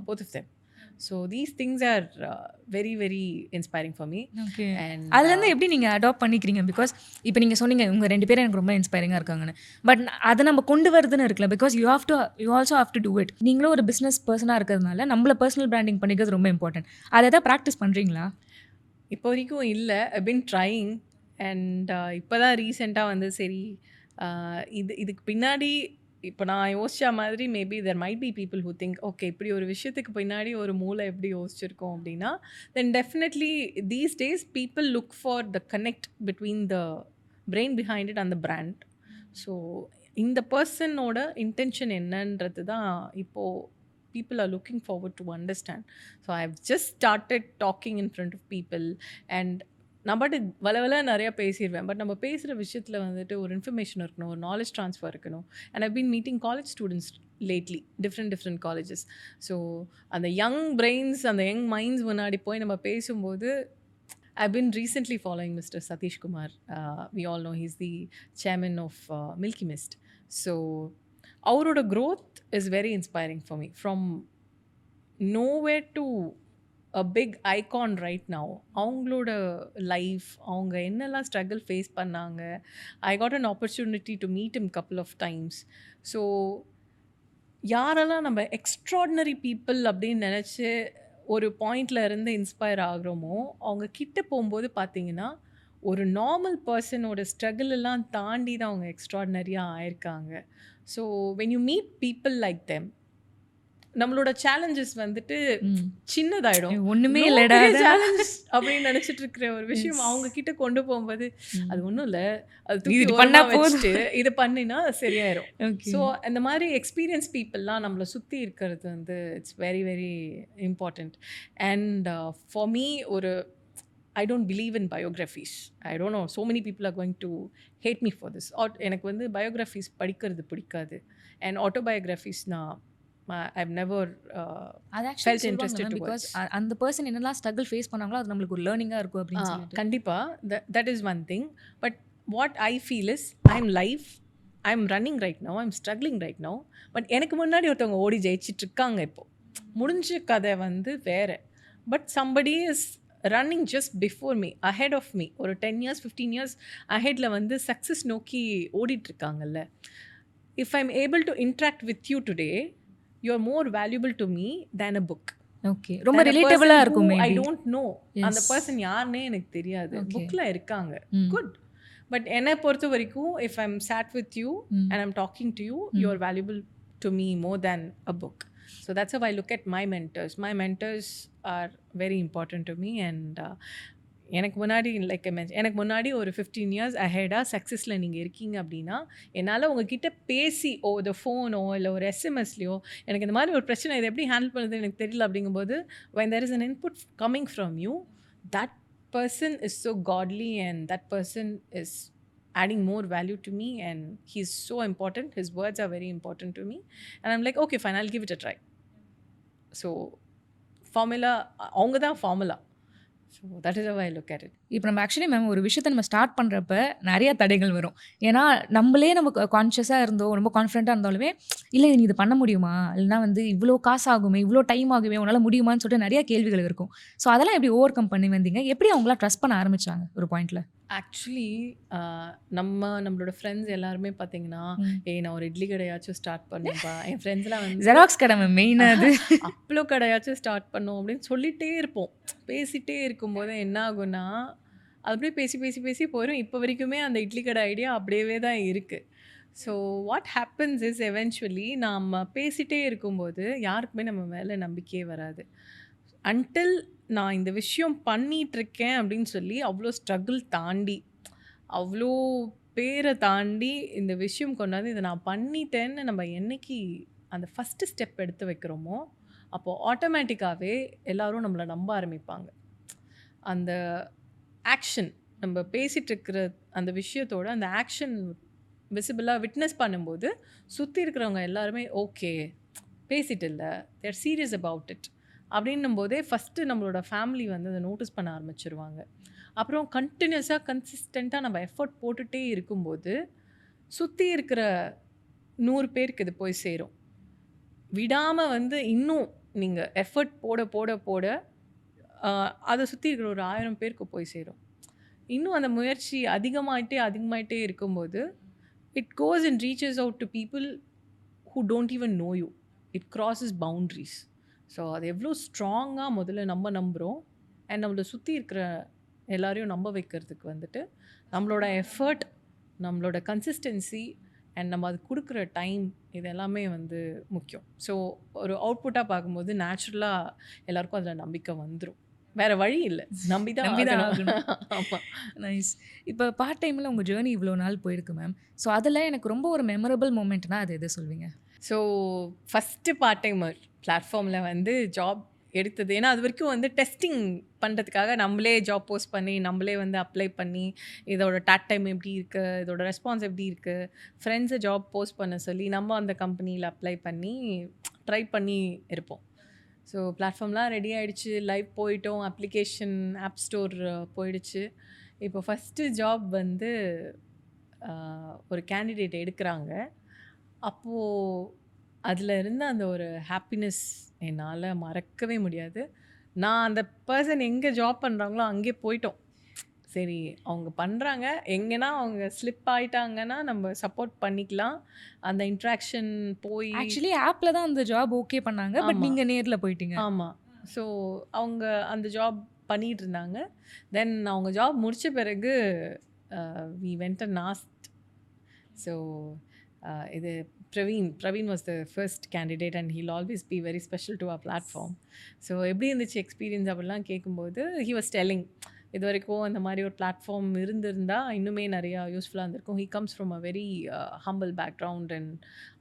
both of them. So these things are very very inspiring for me. Okay. And அதுலேருந்து எப்படி நீங்கள் அடாப்ட் பண்ணிக்கிறீங்க? பிகாஸ் இப்போ நீங்கள் சொன்னீங்க உங்கள் 2 பேரும் எனக்கு ரொம்ப இன்ஸ்பைரிங்காக இருக்காங்கன்னு. பட் அதை நம்ம கொண்டு வரதுன்னு இருக்குல்ல, because you also have to do it. நீங்களும் ஒரு பிஸ்னஸ் பர்சனாக இருக்கிறதுனால நம்மள பர்சனல் பிராண்டிங் பண்ணிக்கிறது ரொம்ப இம்பார்ட்டன்ட். அதை எதாவது ப்ராக்டிஸ் பண்ணுறீங்களா? இப்போ வரைக்கும் இல்ல. I've been drying. அண்ட் இப்போ தான் ரீசென்ட்டாக வந்து சரி இதுக்கு பின்னாடி இப்போ நான் யோசிச்ச மாதிரி maybe there might be people who think okay இப்படி ஒரு விஷயத்துக்கு பின்னாடி ஒரு மூளை எப்படி யோசிச்சிருக்கோம் அப்படின்னா then definitely these days people look for the connect between the brain behind it and the brand. So இந்த பர்சனோட இன்டென்ஷன் என்னன்றது தான் இப்போது people are looking forward to understand. So I've just started talking in front of people and நான் பாட்டு வளவல நிறையா பேசிடுவேன். But நம்ம பேசுகிற விஷயத்தில் வந்துட்டு ஒரு இன்ஃபர்மேஷன் இருக்கணும், ஒரு நாலேஜ் ட்ரான்ஸ்ஃபர் இருக்கணும். And I've been meeting college students lately, different colleges. So அந்த யங் பிரெயின்ஸ், அந்த யங் மைண்ட்ஸ் முன்னாடி போய் நம்ம பேசும்போது I've been recently following Mr. Satish Kumar. We all know he's the chairman of Milky Mist. So அவரோட growth is very inspiring for me. From nowhere to a big icon right now. அவங்களோட life, அவங்க என்னெல்லாம் struggle face பண்ணாங்க. I got an opportunity to meet him couple of times. So யாரெல்லாம் நம்ம extraordinary people அப்படின்னு நினச்சி ஒரு பாயிண்டில் இருந்து இன்ஸ்பயர் ஆகுறோமோ அவங்க கிட்ட போகும்போது பார்த்தீங்கன்னா ஒரு நார்மல் பர்சனோட ஸ்ட்ரகிள் எல்லாம் தாண்டி தான் அவங்க எக்ஸ்ட்ராடினரியாக ஆயிருக்காங்க. So when you meet people like them நம்மளோட சேலஞ்சஸ் வந்துட்டு சின்னதாயிடும். ஒன்றுமே இல்லைடா சேலஞ்சஸ் அப்படின்னு நினச்சிட்டு இருக்கிற ஒரு விஷயம் அவங்க கிட்ட கொண்டு போகும்போது அது ஒன்றும் இல்லை, அது இது தூக்கி பண்ணா ஓரமா வச்சுட்டு இது பண்ணினா சரியாயிரும். ஓகே. ஸோ அந்த மாதிரி எக்ஸ்பீரியன்ஸ் பீப்புளெலாம் நம்மளை சுற்றி இருக்கிறது வந்து it's very very important. And for me ஒரு I don't believe in biographies. I don't know. So many people are going to hate me for this. எனக்கு வந்து பயோகிராஃபிஸ் படிக்கிறது பிடிக்காது. அண்ட் ஆட்டோபயோகிராஃபிஸ் நான் I've never அது felt ஆக்சுவலி interested சொல்லுவாங்க because towards. அந்த person என்னெல்லாம் ஸ்ட்ரகிள் ஃபேஸ் பண்ணாங்களோ அது நம்மளுக்கு ஒரு லேர்னிங்காக இருக்கும் அப்படின்னு சொல்லிட்டு. கண்டிப்பாக that is one thing. But what I feel is I'm live, I'm running right now, I'm struggling right now. But எனக்கு முன்னாடி ஒருத்தவங்க ஓடி ஜெயிச்சிட்டு இருக்காங்க. இப்போ முடிஞ்ச கதை வந்து வேற. But somebody is running just before me, ahead of me. ஒரு 10 years 15 years aheadல வந்து சக்ஸஸ் நோக்கி ஓடிட்டு இருக்காங்கல்ல. If I'm able to interact with you today, you're more valuable to me than a book. Okay. ரொம்ப Than a ரிலேட்டபிளாக person இருக்கும் who I maybe. don't know. அந்த Yes. Person யாருன்னே எனக்கு தெரியாது. Okay. புக்கில் இருக்காங்க. ம். குட். பட் என்னை பொறுத்த வரைக்கும் if I'm sat with you ம். and I'm talking to you, you're valuable to me more than a book. So that's how I look at my mentors. My mentors are very important to me. And எனக்கு முன்னாடி like I mention எனக்கு முன்னாடி ஒரு 15 years அஹெடாக சக்ஸஸில் நீங்கள் இருக்கீங்க அப்படின்னா என்னால் உங்ககிட்ட பேசி த ஃபோனோ இல்லை ஒரு எஸ்எம்எஸ்லையோ எனக்கு இந்த மாதிரி ஒரு பிரச்சனை இதை எப்படி ஹேண்டில் பண்ணுறது எனக்கு தெரியல அப்படிங்கும்போது when there is an input coming from you, that person is so godly and that person is adding more value to me and he's so important. His words are very important to me and I'm like okay fine, I'll give it a try. So formula அவங்க தான் formula. So that is how I look at it. இப்போ நம்ம actually ma'am ஒரு விஷயத்தை நம்ம start பண்ணுறப்ப நிறைய தடைகள் வரும். ஏன்னா நம்மளே நமக்கு கான்ஷியஸாக இருந்தோம், ரொம்ப கான்ஃபிடென்ட்டாக இருந்தாலுமே இல்லை நீ இது பண்ண முடியுமா, இல்லைனா வந்து இவ்வளோ காசு ஆகுமே, இவ்வளோ டைம் ஆகுமே, உன்னால் முடியுமான்னு சொல்லிட்டு நிறைய கேள்விகள் இருக்கும். ஸோ அதெல்லாம் எப்படி ஓவர் கம் பண்ணி வந்தீங்க? எப்படி அவங்களாம் ட்ரஸ்ட் பண்ண ஆரம்பிச்சாங்க ஒரு பாயிண்ட்ல? ஆக்சுவலி நம்மளோட ஃப்ரெண்ட்ஸ் எல்லாருமே பார்த்தீங்கன்னா நான் ஒரு இட்லி கடையாச்சும் ஸ்டார்ட் பண்ணுப்பா, என் ஃப்ரெண்ட்ஸ்லாம் வந்து ஜெராக்ஸ் கடை மேம் மெயினாக அது அப்பளோ கடையாச்சும் ஸ்டார்ட் பண்ணும் அப்படின்னு சொல்லிகிட்டே இருப்போம். பேசிகிட்டே இருக்கும்போது என்ன ஆகும்னா அது அப்படியே பேசி பேசி பேசி போயிடும். இப்போ வரைக்குமே அந்த இட்லி கடை ஐடியா அப்படியே தான் இருக்குது. So what happens is eventually நம்ம பேசிகிட்டே இருக்கும்போது யாருக்குமே நம்ம மேலே நம்பிக்கையே வராது. அன்டில் நான் இந்த விஷயம் பண்ணிகிட்ருக்கேன் அப்படின்னு சொல்லி அவ்வளோ ஸ்ட்ரகிள் தாண்டி அவ்வளோ பேரை தாண்டி இந்த விஷயம் கொண்டாந்து இதை நான் பண்ணிட்டேன்னு நம்ம என்னைக்கு அந்த ஃபஸ்ட்டு ஸ்டெப் எடுத்து வைக்கிறோமோ அப்போது ஆட்டோமேட்டிக்காகவே எல்லோரும் நம்மளை நம்ப ஆரம்பிப்பாங்க. அந்த ஆக்ஷன் நம்ம பேசிகிட்டு இருக்கிற அந்த விஷயத்தோட அந்த ஆக்ஷன் விசிபிளாக விட்னஸ் பண்ணும்போது சுற்றி இருக்கிறவங்க எல்லாருமே ஓகே பேசிட்டு இல்லை, தேர் சீரியஸ் அபவுட் இட் அப்படின்னும் போதே ஃபஸ்ட்டு நம்மளோட ஃபேமிலி வந்து அதை நோட்டீஸ் பண்ண ஆரம்பிச்சிருவாங்க. அப்புறம் கன்டினியூஸாக கன்சிஸ்டண்ட்டாக நம்ம எஃபோர்ட் போட்டுகிட்டே இருக்கும்போது சுற்றி இருக்கிற 100 பேருக்கு இது போய் சேரும். விடாமல் வந்து இன்னும் நீங்கள் எஃபர்ட் போட போட போட அதை சுற்றி இருக்கிற ஒரு 1000 பேருக்கு போய் சேரும். இன்னும் அந்த முயற்சி அதிகமாயிட்டே இருக்கும்போது it goes and reaches out to people who don't even know you. It crosses boundaries. So அது எவ்வளோ ஸ்ட்ராங்காக முதல்ல நம்ம நம்புகிறோம் அண்ட் நம்மளை சுற்றி இருக்கிற எல்லாரையும் நம்ப வைக்கிறதுக்கு வந்துட்டு நம்மளோட எஃபர்ட், நம்மளோட கன்சிஸ்டன்சி அண்ட் நம்ம அது கொடுக்குற டைம், இது எல்லாமே வந்து முக்கியம். ஸோ ஒரு அவுட்புட்டாக பார்க்கும்போது நேச்சுரலாக எல்லாருக்கும் அதில் நம்பிக்கை வந்துடும். வேறு வழி இல்லை, நம்பி தான் ஆகணும். ஆமாம். நைஸ். இப்போ பார்ட் டைமில் உங்கள் ஜேர்னி இவ்வளோ நாள் போயிருக்கு மேம். ஸோ அதில் எனக்கு ரொம்ப ஒரு மெமரபிள் மூமெண்ட்னா அது எது சொல்வீங்க? ஸோ ஃபஸ்ட்டு பார்ட் டைமர் பிளாட்ஃபார்மில் வந்து ஜாப் எடுத்தது. ஏன்னா அது வரைக்கும் வந்து டெஸ்டிங் பண்ணுறதுக்காக நம்மளே ஜாப் போஸ்ட் பண்ணி நம்மளே வந்து அப்ளை பண்ணி இதோட டாட் டைம் எப்படி இருக்குது, இதோட ரெஸ்பான்ஸ் எப்படி இருக்குது, ஃப்ரெண்ட்ஸை ஜாப் போஸ்ட் பண்ண சொல்லி நம்ம அந்த கம்பெனியில் அப்ளை பண்ணி ட்ரை பண்ணி இருப்போம். ஸோ பிளாட்ஃபார்ம்லாம் ரெடி ஆகிடுச்சு, லைவ் போயிட்டோம், அப்ளிகேஷன் ஆப் ஸ்டோர் போயிடுச்சு. இப்போ ஃபஸ்ட்டு ஜாப் வந்து ஒரு கேண்டிடேட் எடுக்கிறாங்க. அப்போது அதில் இருந்த அந்த ஒரு ஹாப்பினஸ் என்னால் மறக்கவே முடியாது. நான் அந்த பர்சன் எங்கே ஜாப் பண்ணுறாங்களோ அங்கே போயிட்டோம். சரி, அவங்க பண்ணுறாங்க, எங்கன்னா அவங்க ஸ்லிப் ஆகிட்டாங்கன்னா நம்ம சப்போர்ட் பண்ணிக்கலாம். அந்த இன்ட்ராக்ஷன் போய் ஆக்சுவலி ஆப்பில் தான் அந்த ஜாப் ஓகே பண்ணாங்க, பட் நீங்கள் நேரில் போயிட்டீங்க. ஆமாம். ஸோ அவங்க அந்த ஜாப் பண்ணிகிட்டு இருந்தாங்க. தென் அவங்க ஜாப் முடித்த பிறகு we went and asked. So இது Praveen was the first candidate and he'll always be very special to our platform. So எப்படி இருந்துச்சு எக்ஸ்பீரியன்ஸ் அப்படிலாம் கேட்கும்போது he was telling, இது வரைக்கும் அந்த மாதிரி ஒரு பிளாட்ஃபார்ம் இருந்திருந்தால் இன்னுமே நிறையா யூஸ்ஃபுல்லாக இருந்திருக்கும். he comes from a very humble background and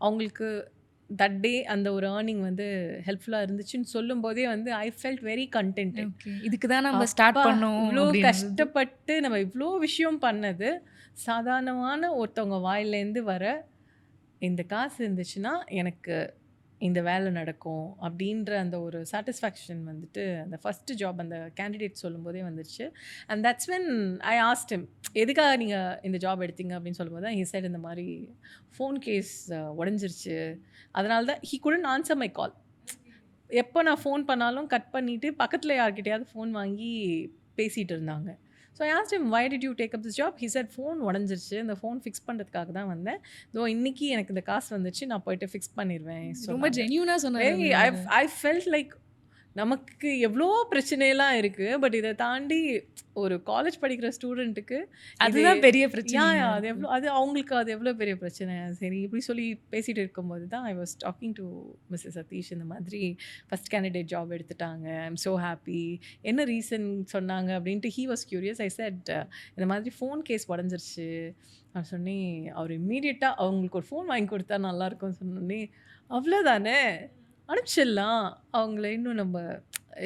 அவங்களுக்கு தட் டே அந்த ஒரு ஏர்னிங் வந்து ஹெல்ப்ஃபுல்லாக இருந்துச்சுன்னு சொல்லும்போதே வந்து ஐ ஃபெல்ட் வெரி கண்டென்டட். இதுக்கு தான் நம்ம ஸ்டார்ட் பண்ணோம். இவ்வளோ கஷ்டப்பட்டு நம்ம இவ்வளோ விஷயம் பண்ணது சாதாரணமான ஒருத்தவங்க வாயிலேருந்து வர இந்த காசு இருந்துச்சுன்னா எனக்கு இந்த வேலை நடக்கும் அப்படின்ற அந்த ஒரு சாட்டிஸ்ஃபேக்ஷன் வந்துட்டு அந்த ஃபஸ்ட்டு ஜாப் அந்த கேண்டிடேட் சொல்லும்போதே வந்துருச்சு. And that's when I asked him, எதுக்காக நீங்கள் இந்த ஜாப் எடுத்தீங்க அப்படின்னு சொல்லும்போது தான் ஹி செட் இந்த மாதிரி ஃபோன் கேஸ் உடஞ்சிருச்சு, அதனால தான் ஹி குடன்ட் ஆன்சர் மை கால். எப்போ நான் ஃபோன் பண்ணாலும் கட் பண்ணிவிட்டு பக்கத்தில் யார்கிட்டையாவது ஃபோன் வாங்கி பேசிகிட்டு இருந்தாங்க. So I asked him, why did you take up this job? He said, phone உடஞ்சிருச்சு, இந்த ஃபோன் ஃபிக்ஸ் பண்ணுறதுக்காக தான் வந்தேன். ஸோ இன்றைக்கி எனக்கு இந்த காசு வந்துச்சு, நான் போய்ட்டு ஃபிக்ஸ் பண்ணிடுவேன். ரொம்ப ஜென்யூனாக சொன்னேன். ஐ ஃபெல்ட் லைக் நமக்கு எவ்வளோ பிரச்சனையெல்லாம் இருக்குது, பட் இதை தாண்டி ஒரு காலேஜ் படிக்கிற ஸ்டூடெண்ட்டுக்கு அதுதான் பெரிய பிரச்சனை. அது எவ்வளோ, அது அவங்களுக்கு அது எவ்வளோ பெரிய பிரச்சனை. சரி, இப்படி சொல்லி பேசிகிட்டு இருக்கும்போது தான் I was talking to Mrs Sathish, இந்த மாதிரி ஃபஸ்ட் கேண்டிடேட் ஜாப் எடுத்துட்டாங்க, ஐ எம் ஸோ ஹாப்பி, என்ன ரீசன் சொன்னாங்க அப்படின்ட்டு he was curious. I said, இந்த மாதிரி ஃபோன் கேஸ் உடஞ்சிருச்சு நான் சொன்னேன். அவர் இம்மீடியட்டாக அவங்களுக்கு ஒரு ஃபோன் வாங்கி கொடுத்தா நல்லாயிருக்கும்னு சொன்னோன்னே, அவ்வளோதானே அனுப்பிச்சிடலாம் அவங்கள, இன்னும் நம்ம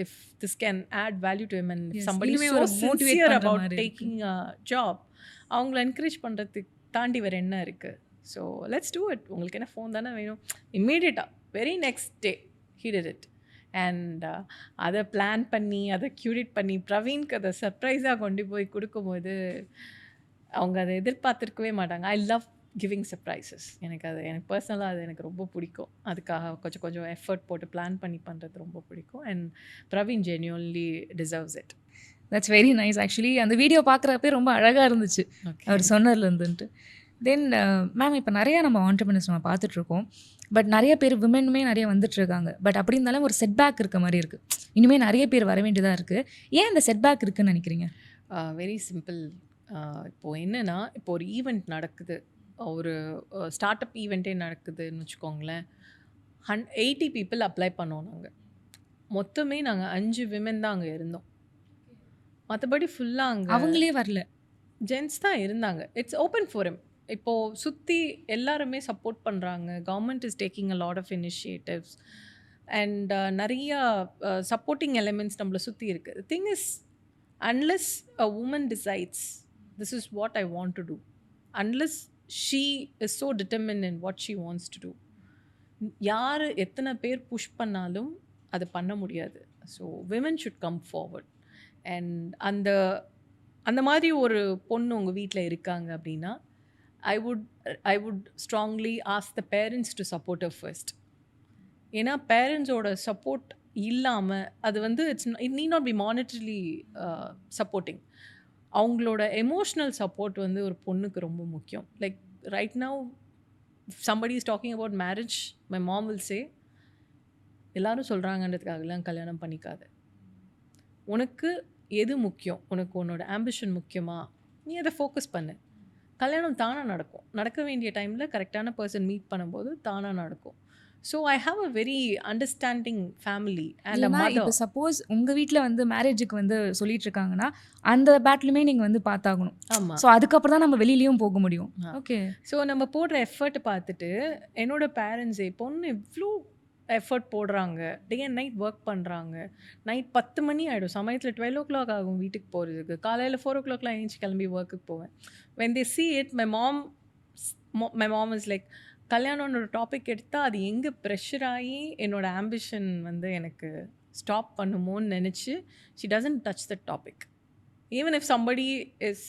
if this can add value to him and somebody so sincere about taking a job, அவங்கள என்கரேஜ் பண்ணுறதுக்கு தாண்டி வேறு என்ன இருக்குது. ஸோ லெட்ஸ் டூ இட், உங்களுக்கு என்ன ஃபோன் தானே வேணும். இம்மீடியட்டாக very next day he did it. And அதை பிளான் பண்ணி அதை க்யூரேட் பண்ணி பிரவீன்க்கு அதை சர்ப்ரைஸாக கொண்டு போய் கொடுக்கும்போது அவங்க அதை எதிர்பார்த்துருக்கவே மாட்டாங்க. I love giving surprises. எனக்கு பர்சனலாக அது எனக்கு ரொம்ப பிடிக்கும். அதுக்காக கொஞ்சம் எஃபர்ட் போட்டு பிளான் பண்ணி பண்ணுறது ரொம்ப பிடிக்கும். And Praveen genuinely deserves it. That's very nice. Actually அந்த வீடியோ பார்க்குறப்பே ரொம்ப அழகாக இருந்துச்சு அவர் சொன்னதுலேருந்துன்ட்டு. தென் மேம், இப்போ நிறையா நம்ம ஆண்டர்பிரினர்ஸ் நம்ம பார்த்துட்ருக்கோம், பட் நிறைய பேர் விமென்னுமே நிறைய வந்துட்டுருக்காங்க. பட் அப்படி இருந்தாலும் ஒரு செட்பேக் இருக்க மாதிரி இருக்குது. இனிமேல் நிறைய பேர் வர வேண்டியதாக இருக்குது. ஏன் அந்த செட்பேக் இருக்குதுன்னு நினைக்கிறீங்க? Very simple. இப்போது என்னென்னா, இப்போ ஒரு ஈவெண்ட் நடக்குது, ஒரு ஸ்டார்ட் அப் ஈவெண்ட்டே நடக்குதுன்னு வச்சுக்கோங்களேன். 80 பீப்புள் அப்ளை பண்ணோம். மொத்தமே நாங்கள் 5 விமென் தான் அங்கே இருந்தோம். மற்றபடி ஃபுல்லாக அங்கே அவங்களே வரல, ஜென்ஸ் தான் இருந்தாங்க. It's open forum. இப்போது சுற்றி எல்லாருமே சப்போர்ட் பண்ணுறாங்க. Government is taking a lot of initiatives and நிறையா சப்போர்ட்டிங் எலிமெண்ட்ஸ் நம்மளை சுற்றி இருக்குது. Thing is, unless a woman decides this is what I want to do, unless she is so determined in what she wants to do, யார் எத்தனை பேர் push பண்ணாலும் அது பண்ண முடியாது. So women should come forward and அந்த அந்த மாதிரி ஒரு பொண்ணு உங்கள் வீட்டில் இருக்காங்க அப்படின்னா I would strongly ask the parents to support her first. ஏன்னா பேரண்ட்ஸோட சப்போர்ட் இல்லாமல் அது வந்து it need not be monetarily supporting. அவங்களோட எமோஷ்னல் சப்போர்ட் வந்து ஒரு பொண்ணுக்கு ரொம்ப முக்கியம். Like right now somebody is talking about marriage, my mom will say, எல்லாரும் சொல்கிறாங்கன்றதுக்காகலாம் கல்யாணம் பண்ணிக்காத. உனக்கு எது முக்கியம், உனக்கு உன்னோட ஆம்பிஷன் முக்கியமா, நீ அதை ஃபோக்கஸ் பண்ணு. கல்யாணம் தானாக நடக்கும். நடக்க வேண்டிய டைமில் கரெக்டான பர்சன் மீட் பண்ணும்போது தானாக நடக்கும். So I have a very understanding family and அ இப்போ மதர். சப்போஸ் உங்கள் வீட்டில் வந்து மேரேஜுக்கு வந்து சொல்லிட்டு இருக்காங்கன்னா அந்த பேட்லுமே நீங்கள் வந்து பார்த்தாகணும். ஆமாம். ஸோ அதுக்கப்புறம் தான் நம்ம வெளியிலயும் போக முடியும். ஓகே. ஸோ நம்ம போடுற எஃபர்ட் பார்த்துட்டு என்னோட பேரண்ட்ஸே பொண்ணு எவ்வளோ எஃபர்ட் போடுறாங்க, டே அண்ட் நைட் ஒர்க் பண்ணுறாங்க. நைட் 10 மணி ஆகிடும், சமயத்தில் 12 o'clock ஆகும் வீட்டுக்கு போகிறதுக்கு. காலையில் 4 o'clockலாம் எழுந்துச்சி கிளம்பி ஒர்க்குக்கு போவேன். when they see it, my mom is like, கல்யாணம்னு ஒரு டாபிக் எடுத்தால் அது எங்கே ப்ரெஷர் ஆகி என்னோட ஆம்பிஷன் வந்து எனக்கு ஸ்டாப் பண்ணுமோன்னு நினச்சி she doesn't touch that topic. Even if somebody is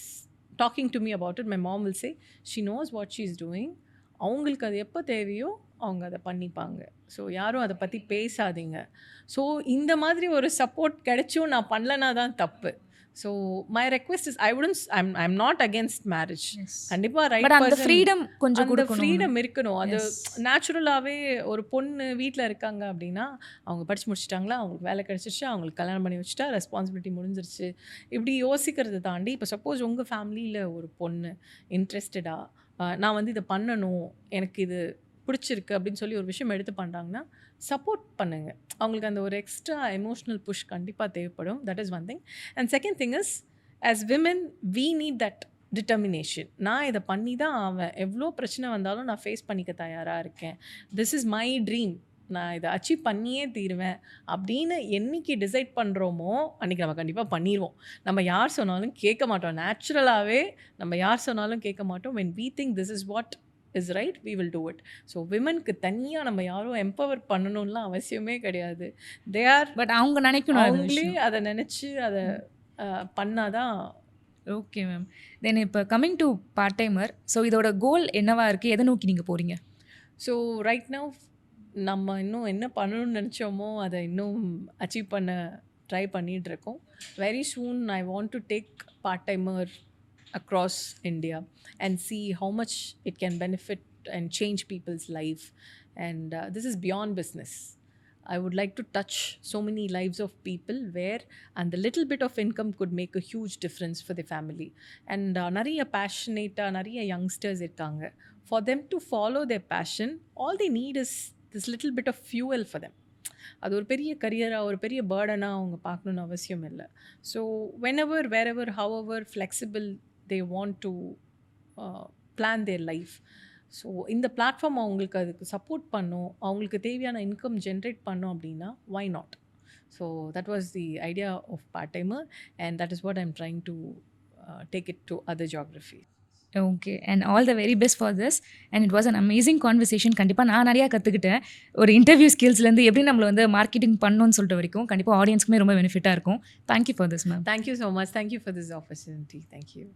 talking to me about it, my mom will say she knows what she is doing. அவங்களுக்கு அது எப்போ தேவையோ அவங்க அதை பண்ணிப்பாங்க. ஸோ யாரும் அதை பற்றி பேசாதீங்க. ஸோ இந்த மாதிரி ஒரு சப்போர்ட் கிடைச்சும் நான் பண்ணலனா தான் தப்பு. So my request is I'm not against marriage. கண்டிப்பாக ரைட் பட் அந்த பர்சன் ஃப்ரீடம் கொஞ்சம் அந்த கொடுக்கணும். ஃப்ரீடம் இருக்கணும். அது Yes. நேச்சுரலாகவே ஒரு பொண்ணு வீட்டில் இருக்காங்க அப்படின்னா அவங்க படித்து முடிச்சிட்டாங்களா, அவங்களுக்கு வேலை கிடச்சிருச்சு, அவங்களுக்கு கல்யாணம் பண்ணி வச்சுட்டா ரெஸ்பான்சிபிலிட்டி முடிஞ்சிருச்சு, இப்படி யோசிக்கிறத தாண்டி இப்போ சப்போஸ் உங்கள் ஃபேமிலியில் ஒரு பொண்ணு இன்ட்ரெஸ்டடாக நான் வந்து இதை பண்ணணும், எனக்கு இது பிடிச்சிருக்கு அப்படின்னு சொல்லி ஒரு விஷயம் எடுத்து பண்ணுறாங்கன்னா சப்போர்ட் பண்ணுங்க. அவங்களுக்கு அந்த ஒரு எக்ஸ்ட்ரா எமோஷ்னல் புஷ் கண்டிப்பாக தேவைப்படும். That is one thing. And second thing is, as women we need that determination. நான் இதை பண்ணி தான் ஆவேன், எவ்வளோ பிரச்சனை வந்தாலும் நான் ஃபேஸ் பண்ணிக்க தயாராக இருக்கேன், திஸ் இஸ் மை ட்ரீம், நான் இதை அச்சீவ் பண்ணியே தீருவேன் அப்படின்னு என்னைக்கு டிசைட் பண்ணுறோமோ அன்றைக்கி நம்ம கண்டிப்பாக பண்ணிடுவோம். நம்ம யார் சொன்னாலும் கேட்க மாட்டோம். நேச்சுரலாகவே நம்ம யார் சொன்னாலும் கேட்க மாட்டோம். when we think this is what is right, we will do it. ஸோ விமனுக்கு தனியாக நம்ம யாரும் எம்பவர் பண்ணணும்லாம் அவசியமே கிடையாது. தே ஆர் பட் அவங்க நினைக்கணும் அந்த அவங்களே விஷயம். அதை நினச்சி அதை பண்ணாதான். Okay ma'am. தென் இப்போ coming to part timer, so இதோட கோல் என்னவா இருக்குது, எதை நோக்கி நீங்கள் போகிறீங்க? ஸோ ரைட் நவ் நம்ம இன்னும் என்ன பண்ணணும்னு நினச்சோமோ அதை இன்னும் அச்சீவ் பண்ண ட்ரை பண்ணிகிட்ருக்கோம். Very soon I want to take part timer across India and see how much it can benefit and change people's life. And this is beyond business. I would like to touch so many lives of people where and the little bit of income could make a huge difference for the family. And நிறைய passionate நிறைய youngsters இருக்காங்க. For them to follow their passion, all they need is this little bit of fuel for them. அது ஒரு பெரிய கரியராக ஒரு பெரிய பேர்டனாக அவங்க பார்க்கணுன்னு அவசியம் இல்லை. So whenever, wherever, however flexible they want to plan their life. So இந்த பிளாட்ஃபார்ம் அவங்களுக்கு அதுக்கு சப்போர்ட் பண்ணும், அவங்களுக்கு தேவையான இன்கம் ஜென்ரேட் பண்ணும் அப்படின்னா why not? So that was the idea of part-timer and that is what I'm trying to take it to other geographies. Okay, and all the very best for this and it was an amazing conversation. கண்டிப்பாக நான் நிறையா கற்றுக்கிட்டேன். ஒரு interview ஸ்கில்ஸ்லேருந்து எப்படி நம்மளை வந்து marketing பண்ணணும்னு சொல்லிட்டு வரைக்கும் கண்டிப்பாக ஆடியன்ஸ்க்குமே ரொம்ப பெனிஃபிட்டாக இருக்கும். Thank you for this ma'am. Thank you so much. Thank you for this opportunity. Thank you.